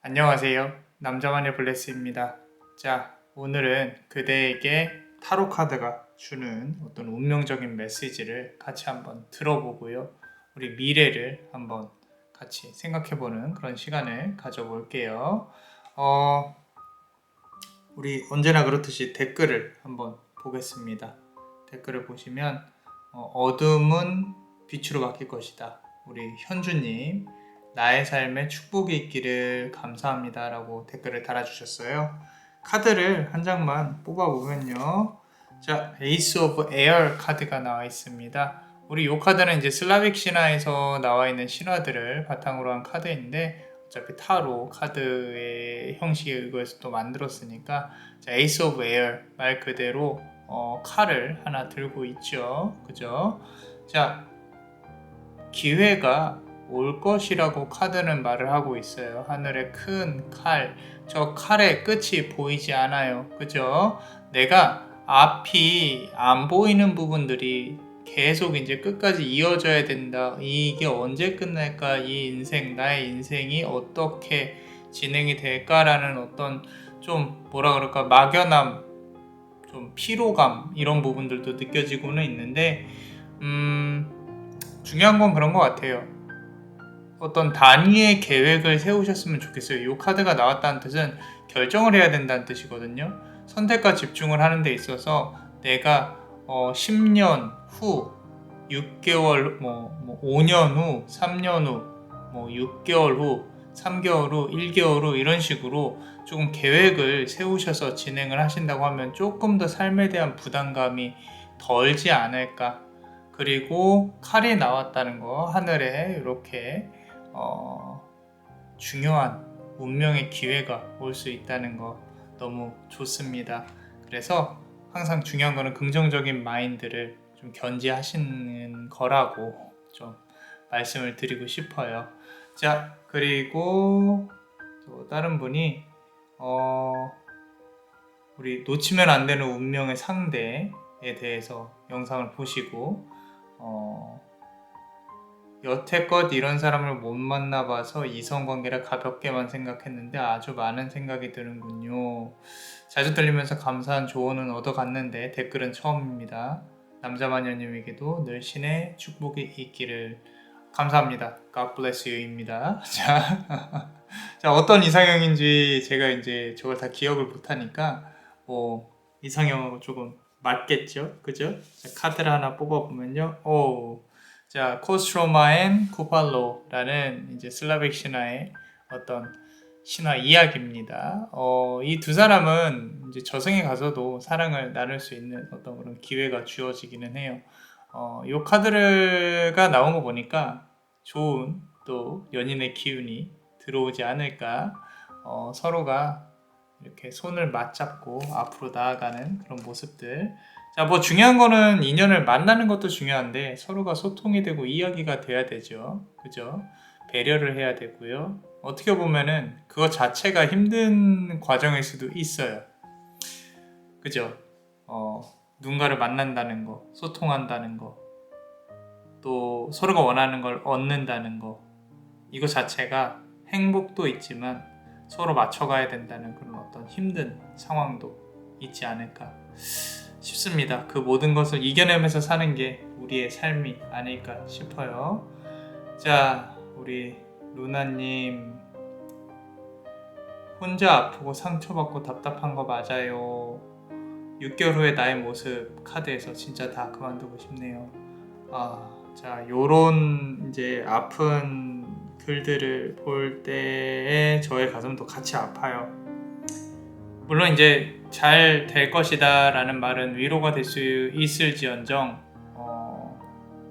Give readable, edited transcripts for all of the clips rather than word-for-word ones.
안녕하세요. 남자만의 블레스입니다. 자, 오늘은 그대에게 타로 카드가 주는 어떤 운명적인 메시지를 같이 한번 들어보고요. 우리 미래를 한번 같이 생각해보는 그런 시간을 가져볼게요. 우리 언제나 그렇듯이 댓글을 한번 보겠습니다. 댓글을 보시면 어둠은 빛으로 바뀔 것이다. 우리 현주님, 나의 삶에 축복이 있기를 감사합니다 라고 댓글을 달아주셨어요. 카드를 한 장만 뽑아보면요, 자, 에이스 오브 에어 카드가 나와 있습니다. 우리 이 카드는 이제 슬라빅 신화에서 나와 있는 신화들을 바탕으로 한 카드인데, 어차피 타로 카드의 형식의 이거에서 또 만들었으니까, 자, 에이스 오브 에어 말 그대로 칼을 하나 들고 있죠. 그죠? 자, 기회가 올 것이라고 카드는 말을 하고 있어요. 하늘의 큰 칼, 저 칼의 끝이 보이지 않아요. 그죠? 내가 앞이 안 보이는 부분들이 계속 이제 끝까지 이어져야 된다. 이게 언제 끝날까? 이 인생, 나의 인생이 어떻게 진행이 될까라는 어떤 좀 뭐라 그럴까, 막연함, 좀 피로감, 이런 부분들도 느껴지고는 있는데, 중요한 건 그런 것 같아요. 어떤 단위의 계획을 세우셨으면 좋겠어요. 이 카드가 나왔다는 뜻은 결정을 해야 된다는 뜻이거든요. 선택과 집중을 하는 데 있어서 내가 10년 후, 6개월, 5년 후, 3년 후, 6개월 후, 3개월 후, 1개월 후, 이런 식으로 조금 계획을 세우셔서 진행을 하신다고 하면 조금 더 삶에 대한 부담감이 덜지 않을까. 그리고 칼이 나왔다는 거, 하늘에 이렇게 중요한 운명의 기회가 올 수 있다는 거 너무 좋습니다. 그래서 항상 중요한 거는 긍정적인 마인드를 좀 견지하시는 거라고 좀 말씀을 드리고 싶어요. 자, 그리고 또 다른 분이 우리 놓치면 안 되는 운명의 상대에 대해서 영상을 보시고 여태껏 이런 사람을 못 만나봐서 이성관계를 가볍게만 생각했는데 아주 많은 생각이 드는군요. 자주 들리면서 감사한 조언은 얻어갔는데 댓글은 처음입니다. 남자마녀님에게도 늘 신의 축복이 있기를. 감사합니다. God bless you입니다. 자, 어떤 이상형인지 제가 이제 저걸 다 기억을 못하니까 이상형하고 조금 맞겠죠? 그죠? 자, 카드를 하나 뽑아보면요. 자, 코스트로마 앤 쿠팔로라는 이제 슬라빅 신화의 어떤 신화 이야기입니다. 이 두 사람은 이제 저승에 가서도 사랑을 나눌 수 있는 어떤 그런 기회가 주어지기는 해요. 이 카드가 나온 거 보니까 좋은 또 연인의 기운이 들어오지 않을까. 서로가 이렇게 손을 맞잡고 앞으로 나아가는 그런 모습들. 자, 중요한 거는 인연을 만나는 것도 중요한데 서로가 소통이 되고 이야기가 돼야 되죠. 그죠? 배려를 해야 되고요. 어떻게 보면은 그거 자체가 힘든 과정일 수도 있어요. 그죠? 누군가를 만난다는 거, 소통한다는 거, 또 서로가 원하는 걸 얻는다는 거, 이거 자체가 행복도 있지만 서로 맞춰가야 된다는 그런 어떤 힘든 상황도 있지 않을까 싶습니다. 그 모든 것을 이겨내면서 사는 게 우리의 삶이 아닐까 싶어요. 자, 우리 루나님, 혼자 아프고 상처받고 답답한 거 맞아요. 6개월 후에 나의 모습 카드에서 진짜 다 그만두고 싶네요. 자, 요런 이제 아픈 글들을 볼 때에 저의 가슴도 같이 아파요. 물론 이제 잘 될 것이다 라는 말은 위로가 될 수 있을지언정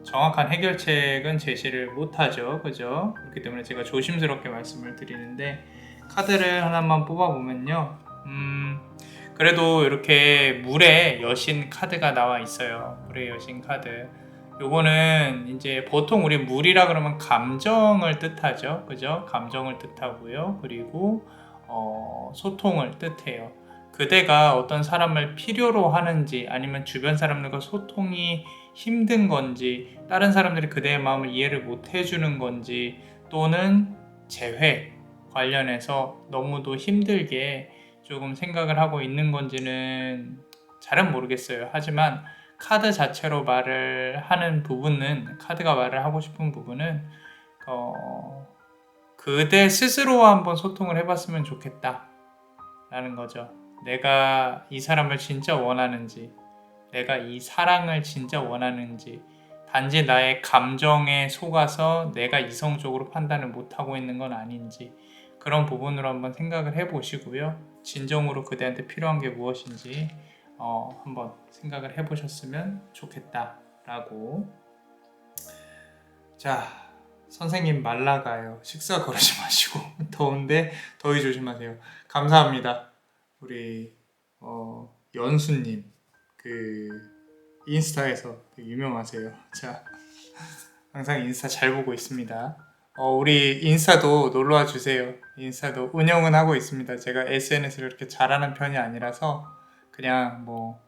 정확한 해결책은 제시를 못하죠. 그죠? 그렇기 때문에 제가 조심스럽게 말씀을 드리는데, 카드를 하나만 뽑아보면요, 그래도 이렇게 물의 여신 카드가 나와 있어요. 물의 여신 카드. 요거는 이제 보통 우리 물이라 그러면 감정을 뜻하죠. 그죠? 감정을 뜻하고요. 그리고 소통을 뜻해요. 그대가 어떤 사람을 필요로 하는지, 아니면 주변 사람들과 소통이 힘든 건지, 다른 사람들이 그대의 마음을 이해를 못 해주는 건지, 또는 재회, 관련해서 너무도 힘들게 조금 생각을 하고 있는 건지는 잘은 모르겠어요. 하지만 카드 자체로 말을 하는 부분은, 카드가 말을 하고 싶은 부분은 그대 스스로 한번 소통을 해봤으면 좋겠다 라는 거죠. 내가 이 사람을 진짜 원하는지, 내가 이 사랑을 진짜 원하는지, 단지 나의 감정에 속아서 내가 이성적으로 판단을 못하고 있는 건 아닌지, 그런 부분으로 한번 생각을 해보시고요. 진정으로 그대한테 필요한 게 무엇인지 한번 생각을 해보셨으면 좋겠다라고. 자, 선생님 말 나가요. 식사 거르지 마시고 더운데 더위 조심하세요. 감사합니다. 우리 연수님 그 인스타에서 되게 유명하세요. 자, 항상 인스타 잘 보고 있습니다. 우리 인스타도 놀러와 주세요. 인스타도 운영은 하고 있습니다. 제가 SNS를 이렇게 잘하는 편이 아니라서 그냥 뭐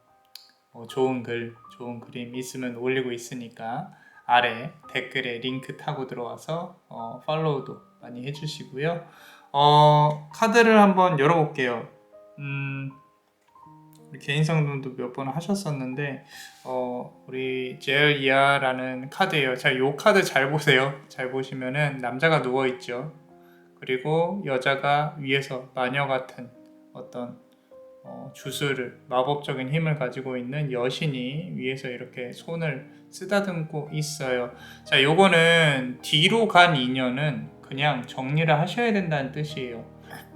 좋은 글, 좋은 그림 있으면 올리고 있으니까 아래 댓글에 링크 타고 들어와서 팔로우도 많이 해주시고요. 카드를 한번 열어볼게요. 우리 개인 상담도 몇 번 하셨었는데 우리 제얼이아라는 카드예요. 자, 요 카드 잘 보세요. 잘 보시면은 남자가 누워 있죠. 그리고 여자가 위에서 마녀 같은 어떤 주술을, 마법적인 힘을 가지고 있는 여신이 위에서 이렇게 손을 쓰다듬고 있어요. 자, 요거는 뒤로 간 인연은 그냥 정리를 하셔야 된다는 뜻이에요.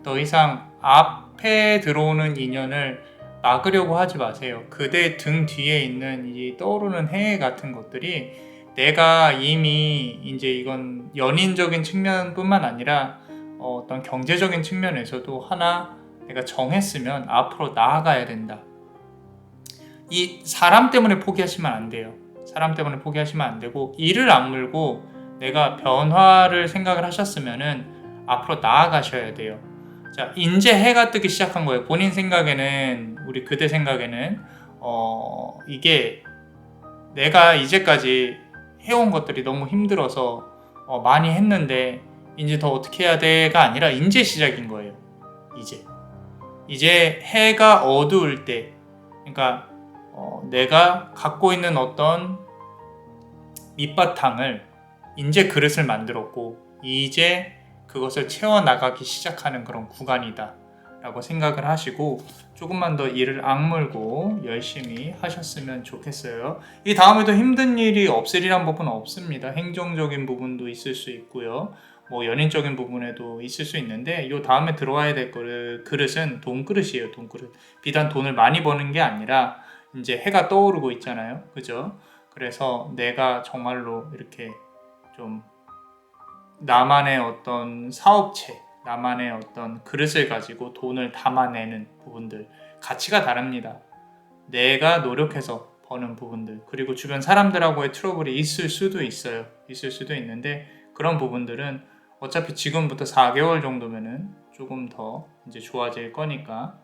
더 이상 앞에 들어오는 인연을 막으려고 하지 마세요. 그대 등 뒤에 있는 이 떠오르는 해외 같은 것들이 내가 이미 이제 이건 연인적인 측면뿐만 아니라 어떤 경제적인 측면에서도 하나 내가 정했으면 앞으로 나아가야 된다. 이 사람 때문에 포기하시면 안 돼요. 사람 때문에 포기하시면 안 되고, 이를 악물고 내가 변화를 생각을 하셨으면은 앞으로 나아가셔야 돼요. 자, 이제 해가 뜨기 시작한 거예요. 본인 생각에는, 우리 그대 생각에는 이게 내가 이제까지 해온 것들이 너무 힘들어서 많이 했는데 이제 더 어떻게 해야 돼가 아니라 이제 시작인 거예요. 이제 해가 어두울 때, 그러니까 내가 갖고 있는 어떤 밑바탕을, 이제 그릇을 만들었고 이제 그것을 채워나가기 시작하는 그런 구간이다 라고 생각을 하시고 조금만 더 일을 악물고 열심히 하셨으면 좋겠어요. 이 다음에도 힘든 일이 없으리란 법은 없습니다. 행정적인 부분도 있을 수 있고요, 뭐 연인적인 부분에도 있을 수 있는데, 이 다음에 들어와야 될 그릇은 돈그릇이에요. 돈그릇. 비단 돈을 많이 버는 게 아니라 이제 해가 떠오르고 있잖아요. 그죠? 그래서 내가 정말로 이렇게 좀 나만의 어떤 사업체, 나만의 어떤 그릇을 가지고 돈을 담아내는 부분들, 가치가 다릅니다. 내가 노력해서 버는 부분들, 그리고 주변 사람들하고의 트러블이 있을 수도 있어요. 있을 수도 있는데, 그런 부분들은 어차피 지금부터 4개월 정도면은 조금 더 이제 좋아질 거니까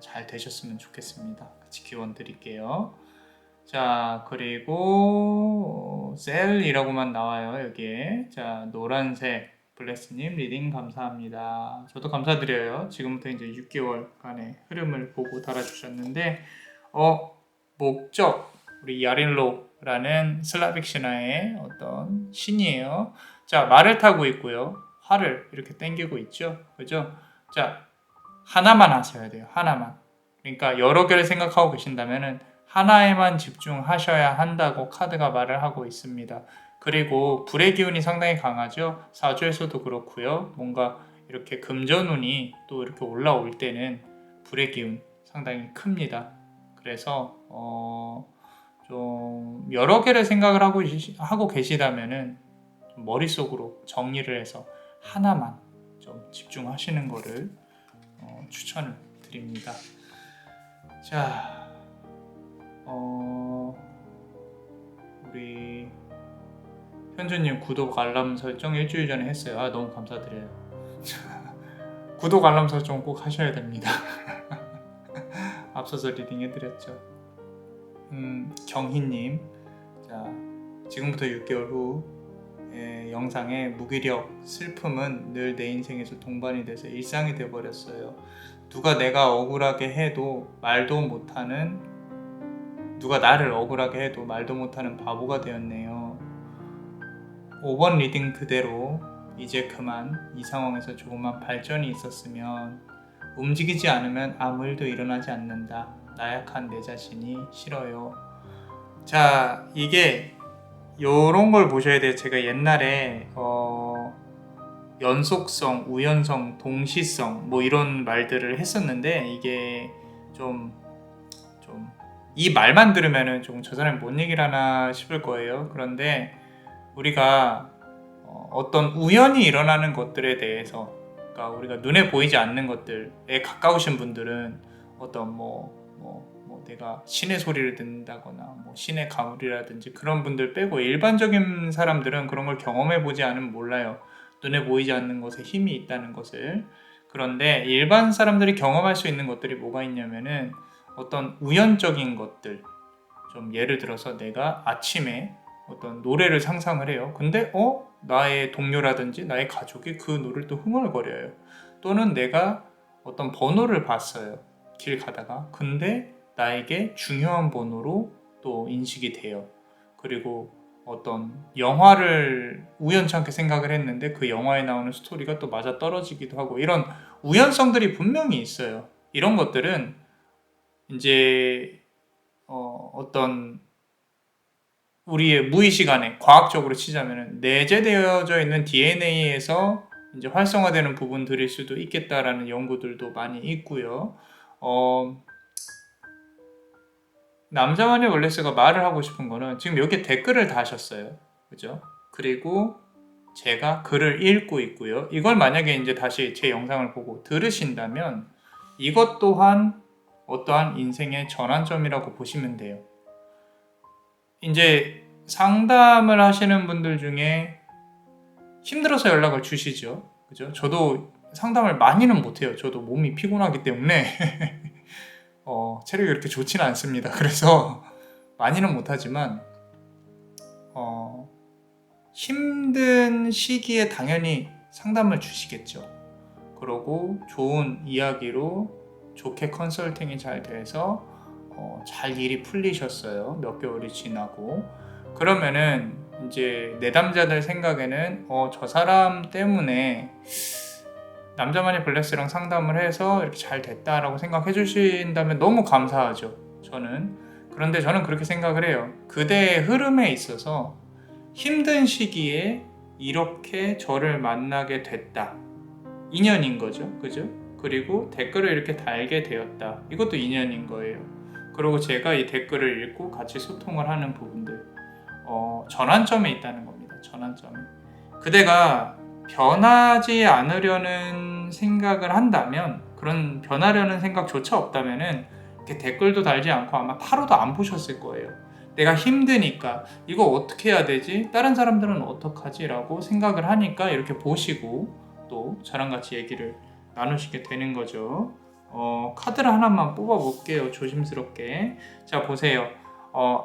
잘 되셨으면 좋겠습니다. 같이 기원 드릴게요. 자, 그리고 셀이라고만 나와요, 여기에. 자, 노란색 블레스님 리딩 감사합니다. 저도 감사드려요. 지금부터 이제 6개월간의 흐름을 보고 달아주셨는데, 목적, 우리 야린로라는 슬라빅 신화의 어떤 신이에요. 자, 말을 타고 있고요, 활을 이렇게 당기고 있죠, 그죠? 자, 하나만 하셔야 돼요. 하나만. 그러니까 여러 개를 생각하고 계신다면은 하나에만 집중하셔야 한다고 카드가 말을 하고 있습니다. 그리고 불의 기운이 상당히 강하죠. 사주에서도 그렇고요. 뭔가 이렇게 금전운이 또 이렇게 올라올 때는 불의 기운 상당히 큽니다. 그래서 좀 여러 개를 생각을 하고 계시다면은 좀 머릿속으로 정리를 해서 하나만 좀 집중하시는 거를 추천을 드립니다. 자, 우리 현주님 구독 알람 설정 일주일 전에 했어요. 너무 감사드려요. 구독 알람 설정 꼭 하셔야 됩니다. 앞서서 리딩 해드렸죠. 경희님, 자, 지금부터 6개월 후 영상의 무기력, 슬픔은 늘 내 인생에서 동반이 돼서 일상이 돼버렸어요. 누가 내가 억울하게 해도 말도 못하는, 누가 나를 억울하게 해도 말도 못하는 바보가 되었네요. 5번 리딩 그대로 이제 그만 이 상황에서 조금만 발전이 있었으면. 움직이지 않으면 아무 일도 일어나지 않는다. 나약한 내 자신이 싫어요. 자, 이게 요런 걸 보셔야 돼요. 제가 옛날에 연속성, 우연성, 동시성 뭐 이런 말들을 했었는데, 이게 좀 이 말만 들으면은 좀 저 사람이 뭔 얘기를 하나 싶을 거예요. 그런데 우리가 어떤 우연히 일어나는 것들에 대해서, 그러니까 우리가 눈에 보이지 않는 것들에 가까우신 분들은 어떤 내가 신의 소리를 듣는다거나 뭐 신의 가물이라든지 그런 분들 빼고 일반적인 사람들은 그런 걸 경험해 보지 않으면 몰라요. 눈에 보이지 않는 것에 힘이 있다는 것을. 그런데 일반 사람들이 경험할 수 있는 것들이 뭐가 있냐면은 어떤 우연적인 것들. 좀 예를 들어서 내가 아침에 어떤 노래를 상상을 해요. 근데 나의 동료라든지 나의 가족이 그 노래를 또 흥얼거려요. 또는 내가 어떤 번호를 봤어요. 길 가다가. 근데 나에게 중요한 번호로 또 인식이 돼요. 그리고 어떤 영화를 우연찮게 생각을 했는데 그 영화에 나오는 스토리가 또 맞아 떨어지기도 하고, 이런 우연성들이 분명히 있어요. 이런 것들은 이제 어떤 우리의 무의식 안에 과학적으로 치자면 내재되어져 있는 DNA에서 이제 활성화되는 부분들일 수도 있겠다라는 연구들도 많이 있고요. 남자만의 원래스가 말을 하고 싶은 거는, 지금 여기 댓글을 다셨어요. 그죠? 그리고 제가 글을 읽고 있고요. 이걸 만약에 이제 다시 제 영상을 보고 들으신다면 이것 또한 어떠한 인생의 전환점이라고 보시면 돼요. 이제 상담을 하시는 분들 중에 힘들어서 연락을 주시죠. 그죠? 저도 상담을 많이는 못해요. 저도 몸이 피곤하기 때문에 체력이 그렇게 좋지는 않습니다. 그래서 많이는 못하지만 힘든 시기에 당연히 상담을 주시겠죠. 그러고 좋은 이야기로 좋게 컨설팅이 잘 돼서 잘 일이 풀리셨어요. 몇 개월이 지나고. 그러면은 이제 내담자들 생각에는 저 사람 때문에 남자만의 블레스랑 상담을 해서 이렇게 잘 됐다라고 생각해 주신다면 너무 감사하죠. 저는. 그런데 저는 그렇게 생각을 해요. 그대의 흐름에 있어서 힘든 시기에 이렇게 저를 만나게 됐다. 인연인 거죠. 그죠? 그리고 댓글을 이렇게 달게 되었다. 이것도 인연인 거예요. 그리고 제가 이 댓글을 읽고 같이 소통을 하는 부분들, 전환점에 있다는 겁니다. 전환점에. 그대가 변하지 않으려는 생각을 한다면, 그런 변하려는 생각조차 없다면은 이렇게 댓글도 달지 않고 아마 타로도 안 보셨을 거예요. 내가 힘드니까 이거 어떻게 해야 되지? 다른 사람들은 어떡하지? 라고 생각을 하니까 이렇게 보시고 또 저랑 같이 얘기를 나누시게 되는 거죠. 카드를 하나만 뽑아 볼게요. 조심스럽게. 자, 보세요.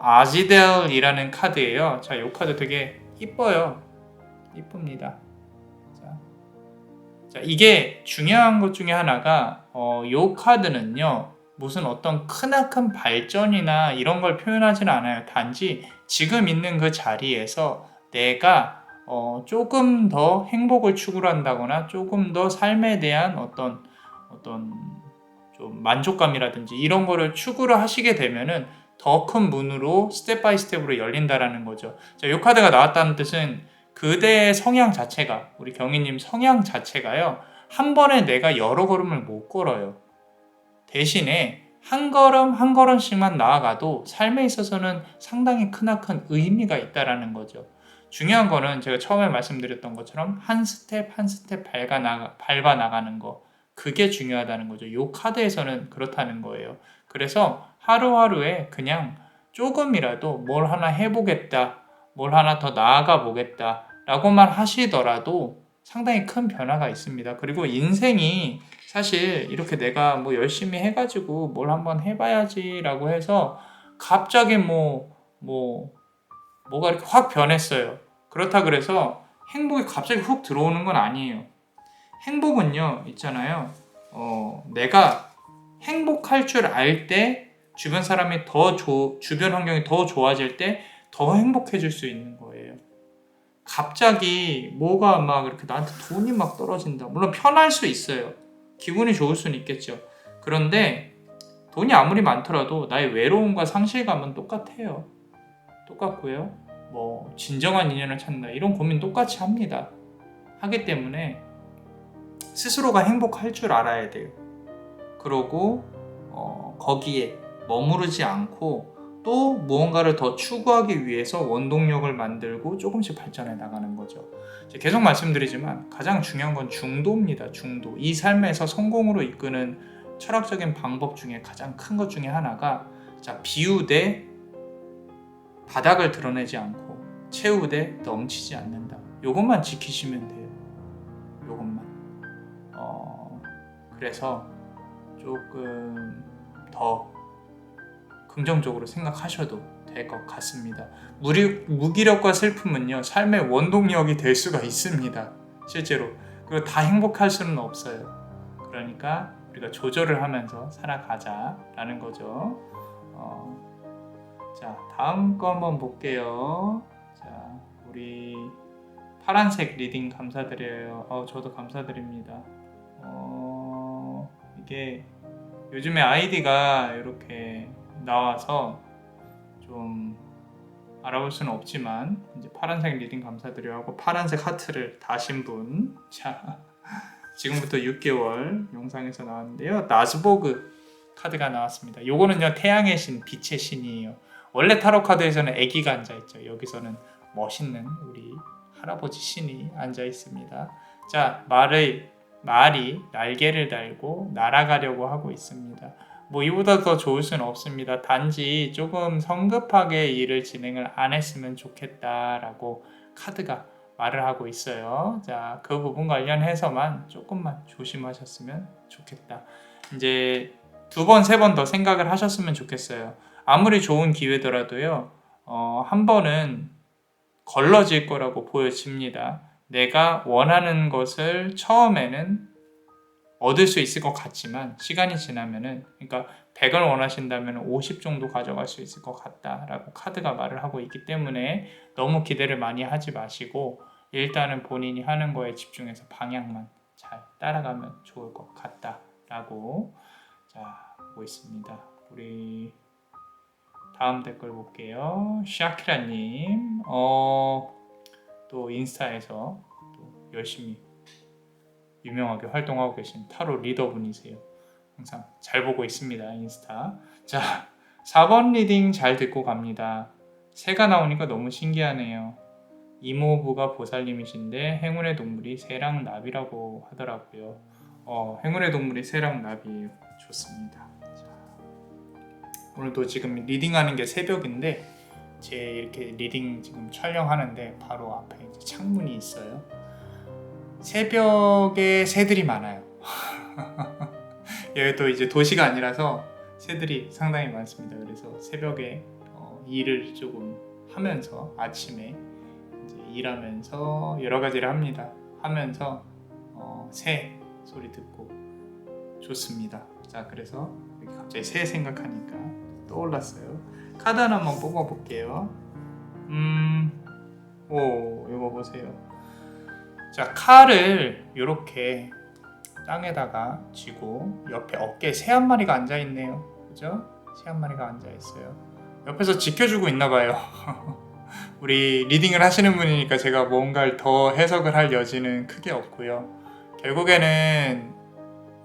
아지델이라는 카드예요. 자, 이 카드 되게 이뻐요. 이쁩니다. 자, 이게 중요한 것 중에 하나가 이 카드는요, 무슨 어떤 크나큰 발전이나 이런 걸 표현하지는 않아요. 단지 지금 있는 그 자리에서 내가 조금 더 행복을 추구한다거나 조금 더 삶에 대한 어떤 좀 만족감이라든지 이런 거를 추구를 하시게 되면은 더 큰 문으로 스텝 바이 스텝으로 열린다라는 거죠. 자, 이 카드가 나왔다는 뜻은 그대의 성향 자체가, 우리 경희님 성향 자체가요, 한 번에 내가 여러 걸음을 못 걸어요. 대신에 한 걸음 한 걸음씩만 나아가도 삶에 있어서는 상당히 크나큰 의미가 있다라는 거죠. 중요한 거는 제가 처음에 말씀드렸던 것처럼 한 스텝 한 스텝 밟아 나가는 거, 그게 중요하다는 거죠. 이 카드에서는 그렇다는 거예요. 그래서 하루하루에 그냥 조금이라도 뭘 하나 해보겠다, 뭘 하나 더 나아가 보겠다 라고만 하시더라도 상당히 큰 변화가 있습니다. 그리고 인생이 사실 이렇게 내가 뭐 열심히 해가지고 뭘 한번 해봐야지 라고 해서 갑자기 뭐가 이렇게 확 변했어요. 그렇다 그래서 행복이 갑자기 훅 들어오는 건 아니에요. 행복은요, 있잖아요. 내가 행복할 줄 알 때 주변 사람이 주변 환경이 더 좋아질 때 더 행복해질 수 있는 거예요. 갑자기 뭐가 막 이렇게 나한테 돈이 막 떨어진다. 물론 편할 수 있어요. 기분이 좋을 수는 있겠죠. 그런데 돈이 아무리 많더라도 나의 외로움과 상실감은 똑같아요. 똑같고요. 뭐 진정한 인연을 찾는다. 이런 고민 똑같이 합니다. 하기 때문에 스스로가 행복할 줄 알아야 돼요. 그러고 거기에 머무르지 않고 또 무언가를 더 추구하기 위해서 원동력을 만들고 조금씩 발전해 나가는 거죠. 계속 말씀드리지만 가장 중요한 건 중도입니다. 중도. 이 삶에서 성공으로 이끄는 철학적인 방법 중에 가장 큰 것 중에 하나가 비우되 바닥을 드러내지 않고 채우되 넘치지 않는다. 요것만 지키시면 돼요. 요것만. 그래서 조금 더 긍정적으로 생각하셔도 될 것 같습니다. 무기력과 슬픔은요, 삶의 원동력이 될 수가 있습니다. 실제로. 그리고 다 행복할 수는 없어요. 그러니까 우리가 조절을 하면서 살아가자라는 거죠. 자, 다음 거 한번 볼게요. 자, 우리 파란색 리딩 감사드려요. 저도 감사드립니다. 이게 요즘에 아이디가 이렇게 나와서 좀 알아볼 수는 없지만 이제 파란색 리딩 감사드려요 하고 파란색 하트를 다신 분. 자, 지금부터 6개월 영상에서 나왔는데요. 나스보그 카드가 나왔습니다. 요거는요, 태양의 신, 빛의 신이에요. 원래 타로 카드에서는 아기가 앉아있죠. 여기서는 멋있는 우리 할아버지 신이 앉아있습니다. 자, 말이 날개를 달고 날아가려고 하고 있습니다. 뭐 이보다 더 좋을 수는 없습니다. 단지 조금 성급하게 일을 진행을 안 했으면 좋겠다라고 카드가 말을 하고 있어요. 자, 그 부분 관련해서만 조금만 조심하셨으면 좋겠다. 이제 2번, 3번 더 생각을 하셨으면 좋겠어요. 아무리 좋은 기회더라도요, 한 번은 걸러질 거라고 보여집니다. 내가 원하는 것을 처음에는 얻을 수 있을 것 같지만 시간이 지나면은, 그러니까 100을 원하신다면 50 정도 가져갈 수 있을 것 같다라고 카드가 말을 하고 있기 때문에 너무 기대를 많이 하지 마시고 일단은 본인이 하는 거에 집중해서 방향만 잘 따라가면 좋을 것 같다라고 보고 있습니다. 우리 다음 댓글 볼게요. 샤키라님, 또 인스타에서 또 열심히 유명하게 활동하고 계신 타로 리더분이세요. 항상 잘 보고 있습니다. 인스타. 자, 4번 리딩 잘 듣고 갑니다. 새가 나오니까 너무 신기하네요. 이모부가 보살님이신데 행운의 동물이 새랑 나비라고 하더라고요. 행운의 동물이 새랑 나비예요. 좋습니다. 자, 오늘도 지금 리딩하는 게 새벽인데 제 이렇게 리딩 지금 촬영하는데 바로 앞에 이제 창문이 있어요. 새벽에 새들이 많아요. 여기도 이제 도시가 아니라서 새들이 상당히 많습니다. 그래서 새벽에 일을 조금 하면서 아침에 이제 일하면서 여러 가지를 합니다. 하면서 새 소리 듣고 좋습니다. 자, 그래서 여기 갑자기 새 생각하니까 떠올랐어요. 카드 하나 한번 뽑아볼게요. 이거 보세요. 자, 칼을 이렇게 땅에다가 쥐고 옆에 어깨에 새 한 마리가 앉아있네요. 그죠? 새 한 마리가 앉아있어요. 옆에서 지켜주고 있나봐요. 우리 리딩을 하시는 분이니까 제가 뭔가를 더 해석을 할 여지는 크게 없고요. 결국에는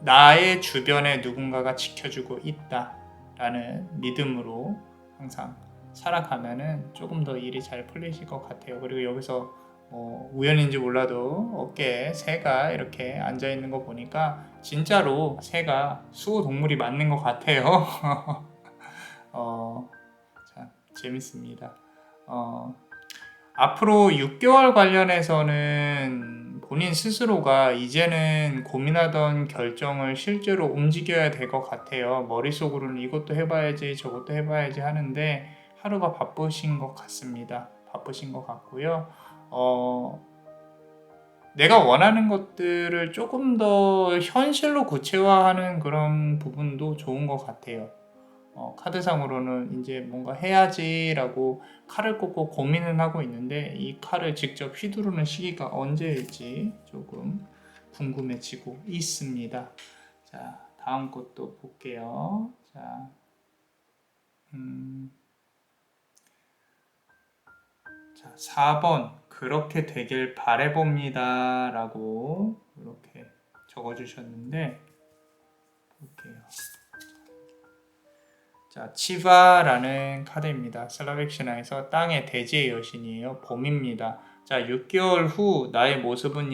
나의 주변에 누군가가 지켜주고 있다라는 믿음으로 항상 살아가면은 조금 더 일이 잘 풀리실 것 같아요. 그리고 여기서 우연인지 몰라도 어깨에 새가 이렇게 앉아있는 거 보니까 진짜로 새가 수호 동물이 맞는 것 같아요. 자, 재밌습니다. 앞으로 6개월 관련해서는 본인 스스로가 이제는 고민하던 결정을 실제로 움직여야 될 것 같아요. 머릿속으로는 이것도 해봐야지 저것도 해봐야지 하는데 하루가 바쁘신 것 같습니다. 바쁘신 것 같고요. 내가 원하는 것들을 조금 더 현실로 구체화하는 그런 부분도 좋은 것 같아요. 카드상으로는 이제 뭔가 해야지라고 칼을 꽂고 고민은 하고 있는데 이 칼을 직접 휘두르는 시기가 언제일지 조금 궁금해지고 있습니다. 자, 다음 것도 볼게요. 자, 자, 4번 그렇게 되길 바래봅니다 라고 이렇게 적어주셨는데 볼게요. 자, 치바라는 카드입니다. 슬라벡 신화에서 땅의 대지의 여신이에요. 봄입니다. 자, 6개월 후 나의 모습은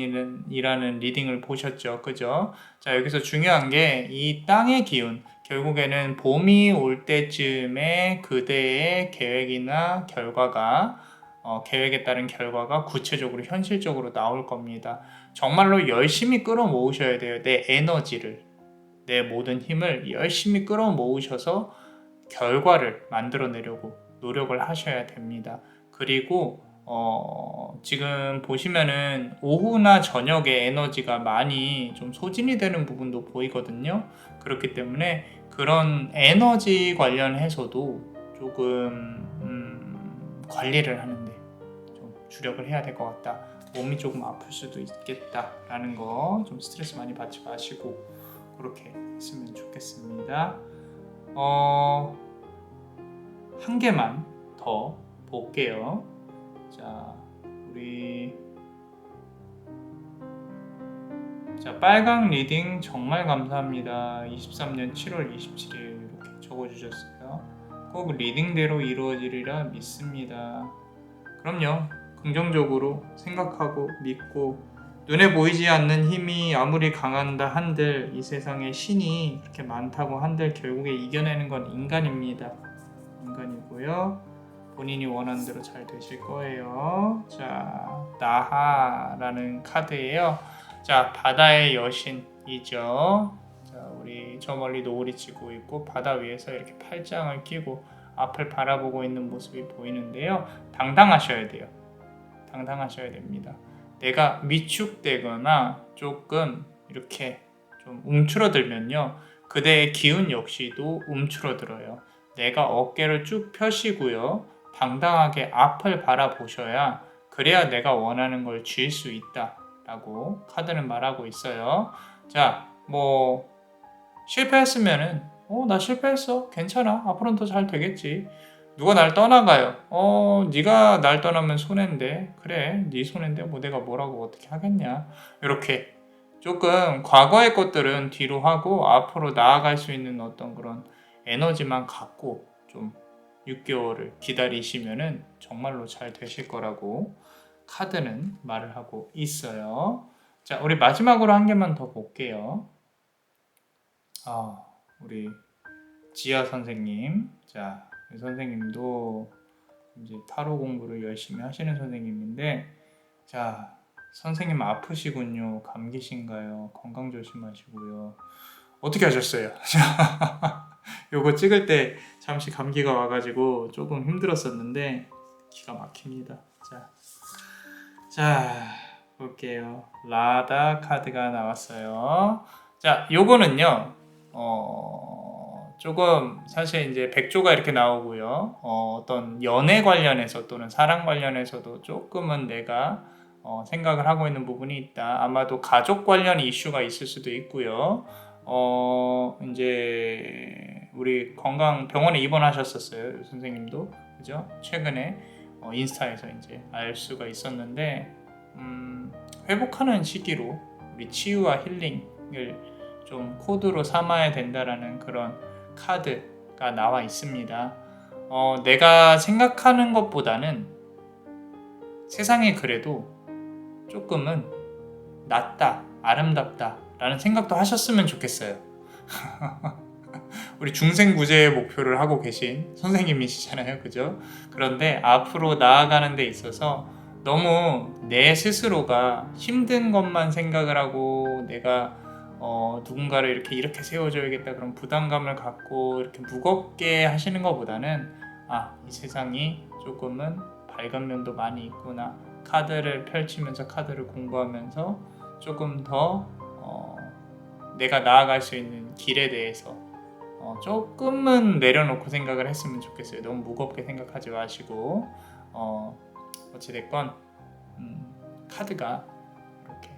이라는 리딩을 보셨죠? 그죠? 자, 여기서 중요한 게 이 땅의 기운, 결국에는 봄이 올 때쯤에 그대의 계획이나 결과가 계획에 따른 결과가 구체적으로 현실적으로 나올 겁니다. 정말로 열심히 끌어모으셔야 돼요. 내 에너지를, 내 모든 힘을 열심히 끌어모으셔서 결과를 만들어내려고 노력을 하셔야 됩니다. 그리고 지금 보시면은 오후나 저녁에 에너지가 많이 좀 소진이 되는 부분도 보이거든요. 그렇기 때문에 그런 에너지 관련해서도 조금 관리를 하는데 좀 주력을 해야 될 것 같다. 몸이 조금 아플 수도 있겠다라는 거 좀 스트레스 많이 받지 마시고 그렇게 했으면 좋겠습니다. 한 개만 더 볼게요. 자, 빨강 리딩 정말 감사합니다. 23년 7월 27일 이렇게 적어주셨어요. 꼭 리딩대로 이루어지리라 믿습니다. 그럼요. 긍정적으로 생각하고 믿고 눈에 보이지 않는 힘이 아무리 강한다 한들 이 세상에 신이 그렇게 많다고 한들 결국에 이겨내는 건 인간입니다. 인간이고요. 본인이 원하는 대로 잘 되실 거예요. 자, 나하라는 카드예요. 자, 바다의 여신이죠. 자, 우리 저 멀리 노을이 지고 있고 바다 위에서 이렇게 팔짱을 끼고 앞을 바라보고 있는 모습이 보이는데요. 당당하셔야 돼요. 당당하셔야 됩니다. 내가 위축되거나 조금 이렇게 좀 움츠러들면요. 그대의 기운 역시도 움츠러들어요. 내가 어깨를 쭉 펴시고요. 당당하게 앞을 바라보셔야 그래야 내가 원하는 걸 쥘 수 있다 라고 카드는 말하고 있어요. 자, 뭐 실패했으면은 나 실패했어. 괜찮아. 앞으로는 더 잘 되겠지. 누가 날 떠나가요. 네가 날 떠나면 손해인데. 그래, 네 손해인데 뭐 내가 뭐라고 어떻게 하겠냐. 이렇게 조금 과거의 것들은 뒤로 하고 앞으로 나아갈 수 있는 어떤 그런 에너지만 갖고 좀 6개월을 기다리시면은 정말로 잘 되실 거라고 카드는 말을 하고 있어요. 자, 우리 마지막으로 한 개만 더 볼게요. 우리 지아 선생님. 자, 이 선생님도 이제 타로 공부를 열심히 하시는 선생님인데, 자, 선생님 아프시군요. 감기신가요? 건강 조심하시고요. 어떻게 하셨어요? 요거 찍을 때 잠시 감기가 와가지고 조금 힘들었었는데 기가 막힙니다. 자, 볼게요. 라다 카드가 나왔어요. 자, 요거는요. 조금 사실 이제 백조가 이렇게 나오고요. 어떤 연애 관련해서 또는 사랑 관련해서도 조금은 내가 생각을 하고 있는 부분이 있다. 아마도 가족 관련 이슈가 있을 수도 있고요. 이제 우리 건강 병원에 입원하셨었어요. 선생님도 그죠? 최근에 인스타에서 이제 알 수가 있었는데 회복하는 시기로 우리 치유와 힐링을 좀 코드로 삼아야 된다라는 그런 카드가 나와 있습니다. 내가 생각하는 것보다는 세상에 그래도 조금은 낫다, 아름답다 라는 생각도 하셨으면 좋겠어요. 우리 중생구제의 목표를 하고 계신 선생님이시잖아요. 그죠? 그런데 앞으로 나아가는 데 있어서 너무 내 스스로가 힘든 것만 생각을 하고 내가 누군가를 이렇게 세워줘야겠다 그런 부담감을 갖고 이렇게 무겁게 하시는 것보다는 이 세상이 조금은 밝은 면도 많이 있구나, 카드를 펼치면서 카드를 공부하면서 조금 더 내가 나아갈 수 있는 길에 대해서 조금은 내려놓고 생각을 했으면 좋겠어요. 너무 무겁게 생각하지 마시고 어찌됐건 카드가 이렇게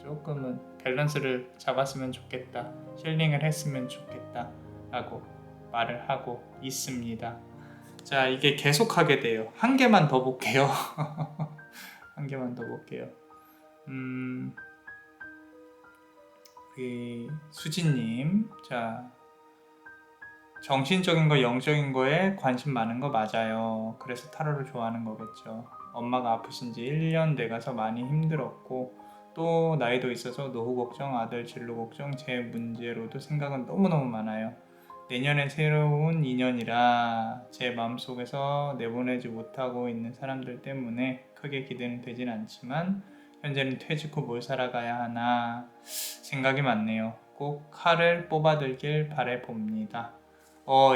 조금은 밸런스를 잡았으면 좋겠다, 힐링을 했으면 좋겠다 라고 말을 하고 있습니다. 자, 이게 계속하게 돼요. 한 개만 더 볼게요. 한 개만 더 볼게요. 우리 수진님, 자, 정신적인 거, 영적인 거에 관심 많은 거 맞아요. 그래서 타로를 좋아하는 거겠죠. 엄마가 아프신 지 1년 돼가서 많이 힘들었고 또 나이도 있어서 노후 걱정, 아들 진로 걱정, 제 문제로도 생각은 너무너무 많아요. 내년에 새로운 인연이라 제 마음속에서 내보내지 못하고 있는 사람들 때문에 크게 기대는 되진 않지만 현재는 퇴직 후 뭘 살아가야 하나 생각이 많네요. 꼭 칼을 뽑아들길 바라봅니다.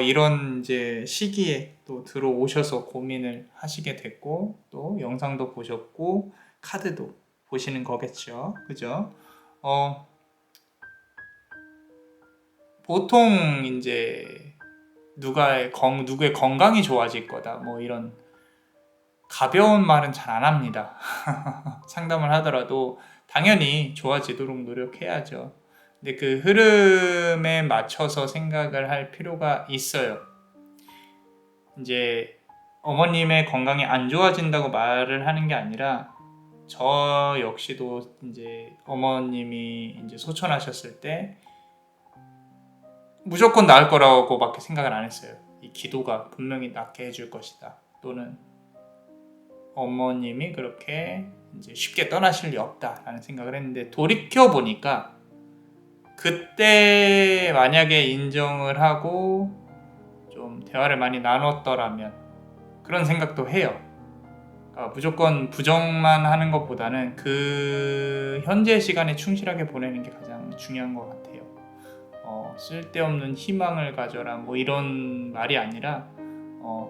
이런 이제 시기에 또 들어오셔서 고민을 하시게 됐고 또 영상도 보셨고 카드도 보시는 거겠죠, 그죠? 보통 이제 누구의 건강이 좋아질 거다 뭐 이런 가벼운 말은 잘 안 합니다. 상담을 하더라도 당연히 좋아지도록 노력해야죠. 근데 그 흐름에 맞춰서 생각을 할 필요가 있어요. 이제 어머님의 건강이 안 좋아진다고 말을 하는 게 아니라 저 역시도 이제 어머님이 이제 소천하셨을 때 무조건 나을 거라고밖에 생각을 안 했어요. 이 기도가 분명히 낫게 해줄 것이다. 또는 어머님이 그렇게 이제 쉽게 떠나실 리 없다라는 생각을 했는데 돌이켜 보니까 그때 만약에 인정을 하고 좀 대화를 많이 나눴더라면 그런 생각도 해요. 그러니까 무조건 부정만 하는 것보다는 그 현재 시간에 충실하게 보내는 게 가장 중요한 것 같아요. 쓸데없는 희망을 가져라 뭐 이런 말이 아니라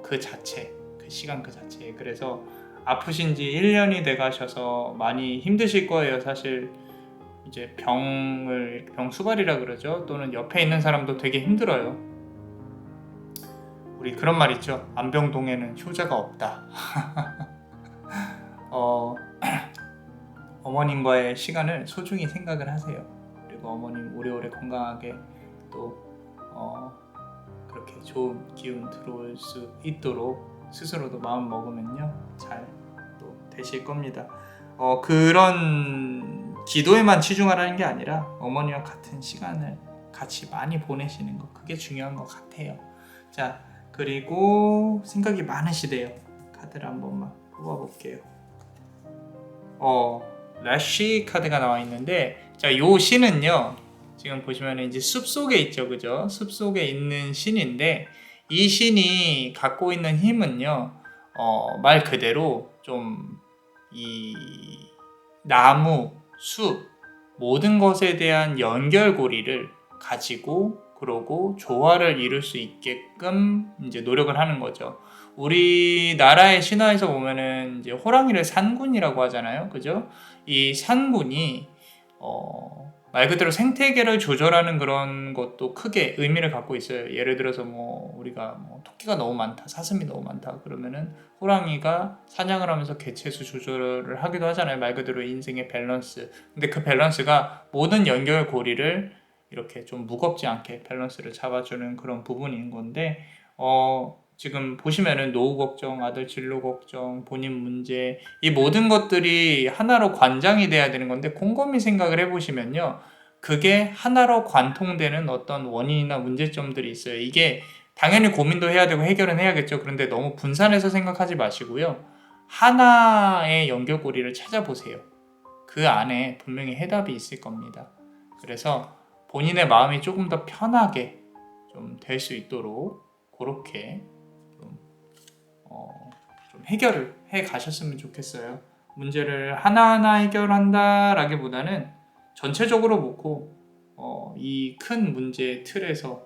그 자체, 그 시간 그 자체에. 그래서 아프신 지 1년이 돼 가셔서 많이 힘드실 거예요. 사실 이제 병수발이라 그러죠. 또는 옆에 있는 사람도 되게 힘들어요. 우리 그런 말 있죠. 안병동에는 효자가 없다. 어머님과의 시간을 소중히 생각을 하세요. 그리고 어머님 오래오래 건강하게 또 그렇게 좋은 기운 들어올 수 있도록 스스로도 마음 먹으면요 잘 또 되실 겁니다. 그런 기도에만 치중하라는 게 아니라 어머니와 같은 시간을 같이 많이 보내시는 거, 그게 중요한 것 같아요. 자, 그리고 생각이 많으시대요. 카드를 한 번만 뽑아볼게요. 래쉬 카드가 나와 있는데, 자, 요 신은요 지금 보시면 이제 숲 속에 있죠, 그죠? 숲 속에 있는 신인데 이 신이 갖고 있는 힘은요 말 그대로 좀 이 나무, 숲 모든 것에 대한 연결고리를 가지고 그러고 조화를 이룰 수 있게끔 이제 노력을 하는 거죠. 우리나라의 신화에서 보면은 이제 호랑이를 산군이라고 하잖아요, 그죠? 이 산군이 말 그대로 생태계를 조절하는 그런 것도 크게 의미를 갖고 있어요. 예를 들어서 뭐 우리가 뭐 토끼가 너무 많다, 사슴이 너무 많다 그러면은 호랑이가 사냥을 하면서 개체수 조절을 하기도 하잖아요. 말 그대로 인생의 밸런스. 근데 그 밸런스가 모든 연결고리를 이렇게 좀 무겁지 않게 밸런스를 잡아주는 그런 부분인 건데 지금 보시면은 노후 걱정, 아들 진로 걱정, 본인 문제 이 모든 것들이 하나로 관장이 돼야 되는 건데 곰곰이 생각을 해보시면요 그게 하나로 관통되는 어떤 원인이나 문제점들이 있어요. 이게 당연히 고민도 해야 되고 해결은 해야겠죠. 그런데 너무 분산해서 생각하지 마시고요 하나의 연결고리를 찾아보세요. 그 안에 분명히 해답이 있을 겁니다. 그래서 본인의 마음이 조금 더 편하게 좀 될 수 있도록 그렇게 좀 해결을 해 가셨으면 좋겠어요. 문제를 하나하나 해결한다라기보다는 전체적으로 놓고 이 큰 문제의 틀에서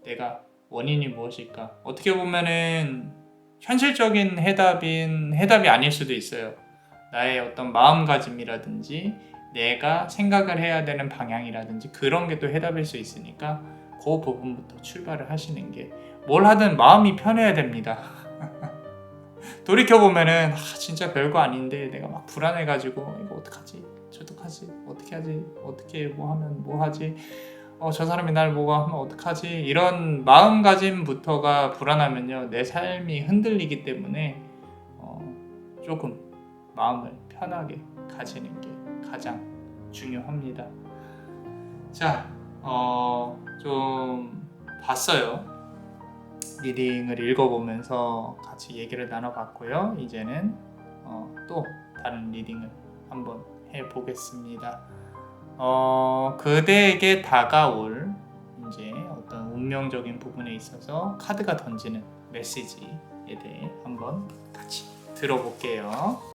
내가 원인이 무엇일까? 어떻게 보면은 현실적인 해답이 아닐 수도 있어요. 나의 어떤 마음가짐이라든지 내가 생각을 해야 되는 방향이라든지 그런 게 또 해답일 수 있으니까 그 부분부터 출발을 하시는 게 뭘 하든 마음이 편해야 됩니다. 돌이켜보면은 진짜 별거 아닌데 내가 막 불안해가지고 이거 어떡하지? 저떡하지? 어떻게 하지? 어떻게 뭐 하면 뭐 하지? 저 사람이 날 뭐가 하면 어떡하지? 이런 마음가짐부터가 불안하면요 내 삶이 흔들리기 때문에 조금 마음을 편하게 가지는 게 가장 중요합니다. 자, 좀 봤어요. 리딩을 읽어보면서 같이 얘기를 나눠봤고요. 이제는 또 다른 리딩을 한번 해보겠습니다. 그대에게 다가올 이제 어떤 운명적인 부분에 있어서 카드가 던지는 메시지에 대해 한번 같이 들어볼게요.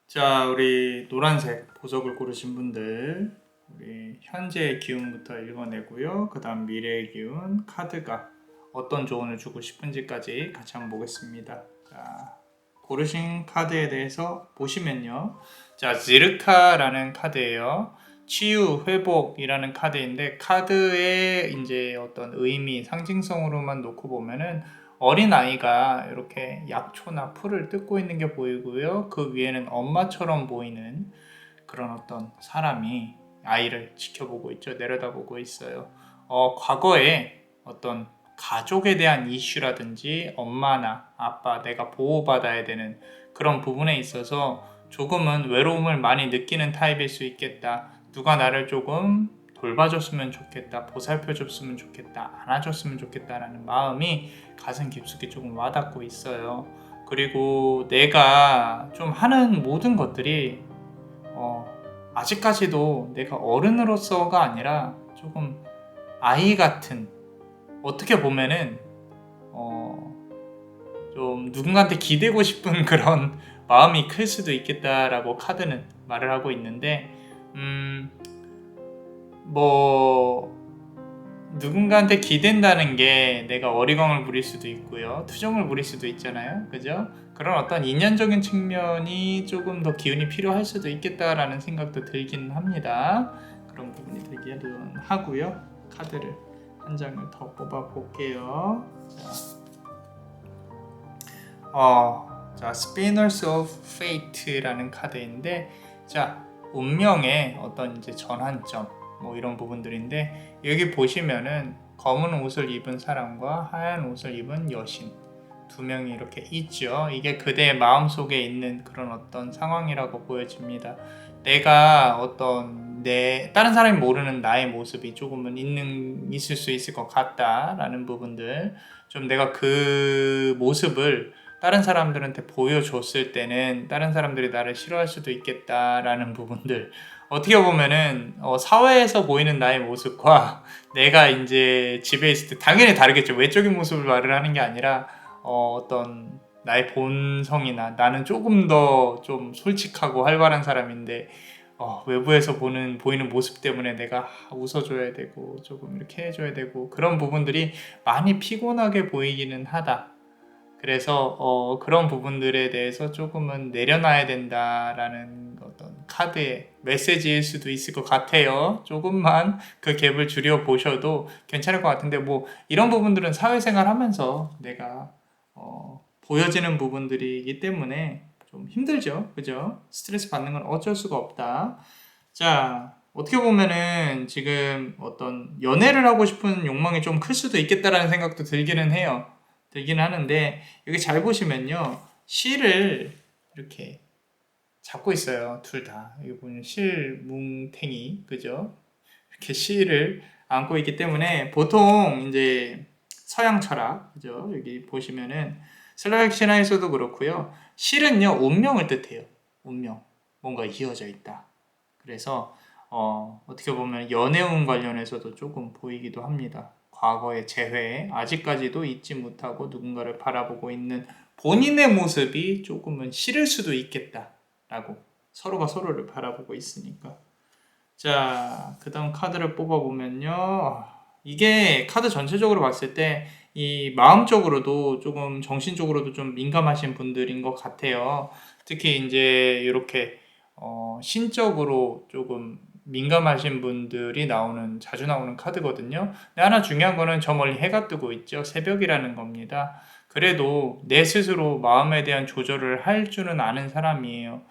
자, 우리 노란색 보석을 고르신 분들 우리 현재의 기운부터 읽어내고요. 그 다음 미래의 기운, 카드가 어떤 조언을 주고 싶은지까지 같이 한번 보겠습니다. 자, 고르신 카드에 대해서 보시면요. 자, 지르카라는 카드예요. 치유, 회복이라는 카드인데 카드의 이제 어떤 의미, 상징성으로만 놓고 보면은 어린 아이가 이렇게 약초나 풀을 뜯고 있는 게 보이고요. 그 위에는 엄마처럼 보이는 그런 어떤 사람이 아이를 지켜보고 있죠. 내려다보고 있어요. 과거에 어떤 가족에 대한 이슈라든지 엄마나 아빠, 내가 보호받아야 되는 그런 부분에 있어서 조금은 외로움을 많이 느끼는 타입일 수 있겠다. 누가 나를 조금 돌봐줬으면 좋겠다, 보살펴줬으면 좋겠다, 안아줬으면 좋겠다라는 마음이 가슴 깊숙이 조금 와닿고 있어요. 그리고 내가 좀 하는 모든 것들이 아직까지도 내가 어른으로서가 아니라 조금 아이 같은, 어떻게 보면은 좀 누군가한테 기대고 싶은 그런 마음이 클 수도 있겠다라고 카드는 말을 하고 있는데 뭐 누군가한테 기댄다는 게 내가 어리광을 부릴 수도 있고요, 투정을 부릴 수도 있잖아요, 그죠? 그런 어떤 인연적인 측면이 조금 더 기운이 필요할 수도 있겠다라는 생각도 들긴 합니다. 그런 부분이 들긴 하고요. 카드를 한 장을 더 뽑아 볼게요. 자, Spinners of Fate라는 카드인데, 자, 운명의 어떤 이제 전환점, 뭐 이런 부분들인데, 여기 보시면은 검은 옷을 입은 사람과 하얀 옷을 입은 여신 두 명이 이렇게 있죠. 이게 그대의 마음속에 있는 그런 어떤 상황이라고 보여집니다. 내가 어떤 다른 사람이 모르는 나의 모습이 조금은 있을 수 있을 것 같다라는 부분들, 좀 내가 그 모습을 다른 사람들한테 보여줬을 때는 다른 사람들이 나를 싫어할 수도 있겠다라는 부분들, 어떻게 보면은 사회에서 보이는 나의 모습과 내가 이제 집에 있을 때 당연히 다르겠죠. 외적인 모습을 말을 하는 게 아니라 어떤 나의 본성이나 나는 조금 더 좀 솔직하고 활발한 사람인데 외부에서 보이는 모습 때문에 내가 웃어줘야 되고 조금 이렇게 해줘야 되고 그런 부분들이 많이 피곤하게 보이기는 하다. 그래서 그런 부분들에 대해서 조금은 내려놔야 된다라는 어떤 카드의 메시지일 수도 있을 것 같아요. 조금만 그 갭을 줄여 보셔도 괜찮을 것 같은데 뭐 이런 부분들은 사회생활 하면서 내가 보여지는 부분들이기 때문에 좀 힘들죠. 그죠? 스트레스 받는 건 어쩔 수가 없다. 자, 어떻게 보면은 지금 어떤 연애를 하고 싶은 욕망이 좀 클 수도 있겠다라는 생각도 들기는 해요. 들긴 하는데 여기 잘 보시면요. 실을 이렇게 잡고 있어요. 둘 다. 여기 보면 실뭉탱이, 그죠? 이렇게 실을 안고 있기 때문에 보통 이제 서양 철학, 그죠? 여기 보시면은 슬라백 신화에서도 그렇고요. 실은요, 운명을 뜻해요. 운명. 뭔가 이어져 있다. 그래서 어떻게 보면 연애운 관련해서도 조금 보이기도 합니다. 과거의 재회에 아직까지도 잊지 못하고 누군가를 바라보고 있는 본인의 모습이 조금은 싫을 수도 있겠다라고 서로가 서로를 바라보고 있으니까. 자, 그 다음 카드를 뽑아보면요. 이게 카드 전체적으로 봤을 때 이 마음적으로도 조금 정신적으로도 좀 민감하신 분들인 것 같아요. 특히 이제 이렇게 신적으로 조금 민감하신 분들이 자주 나오는 카드거든요. 근데 하나 중요한 거는 저 멀리 해가 뜨고 있죠. 새벽이라는 겁니다. 그래도 내 스스로 마음에 대한 조절을 할 줄은 아는 사람이에요.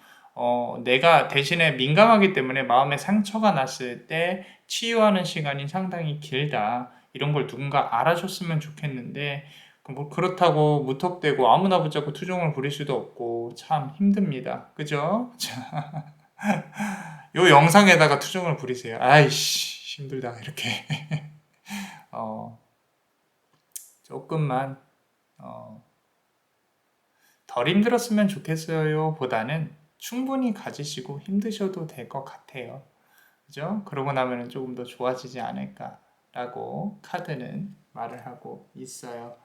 내가 대신에 민감하기 때문에 마음에 상처가 났을 때 치유하는 시간이 상당히 길다. 이런 걸 누군가 알아줬으면 좋겠는데, 뭐 그렇다고 무턱대고 아무나 붙잡고 투정을 부릴 수도 없고 참 힘듭니다. 그죠? 요 영상에다가 투정을 부리세요. 아이씨, 힘들다. 이렇게. 어, 조금만, 어, 덜 힘들었으면 좋겠어요. 보다는 충분히 가지시고 힘드셔도 될 것 같아요. 그죠? 그러고 나면 조금 더 좋아지지 않을까라고 카드는 말을 하고 있어요.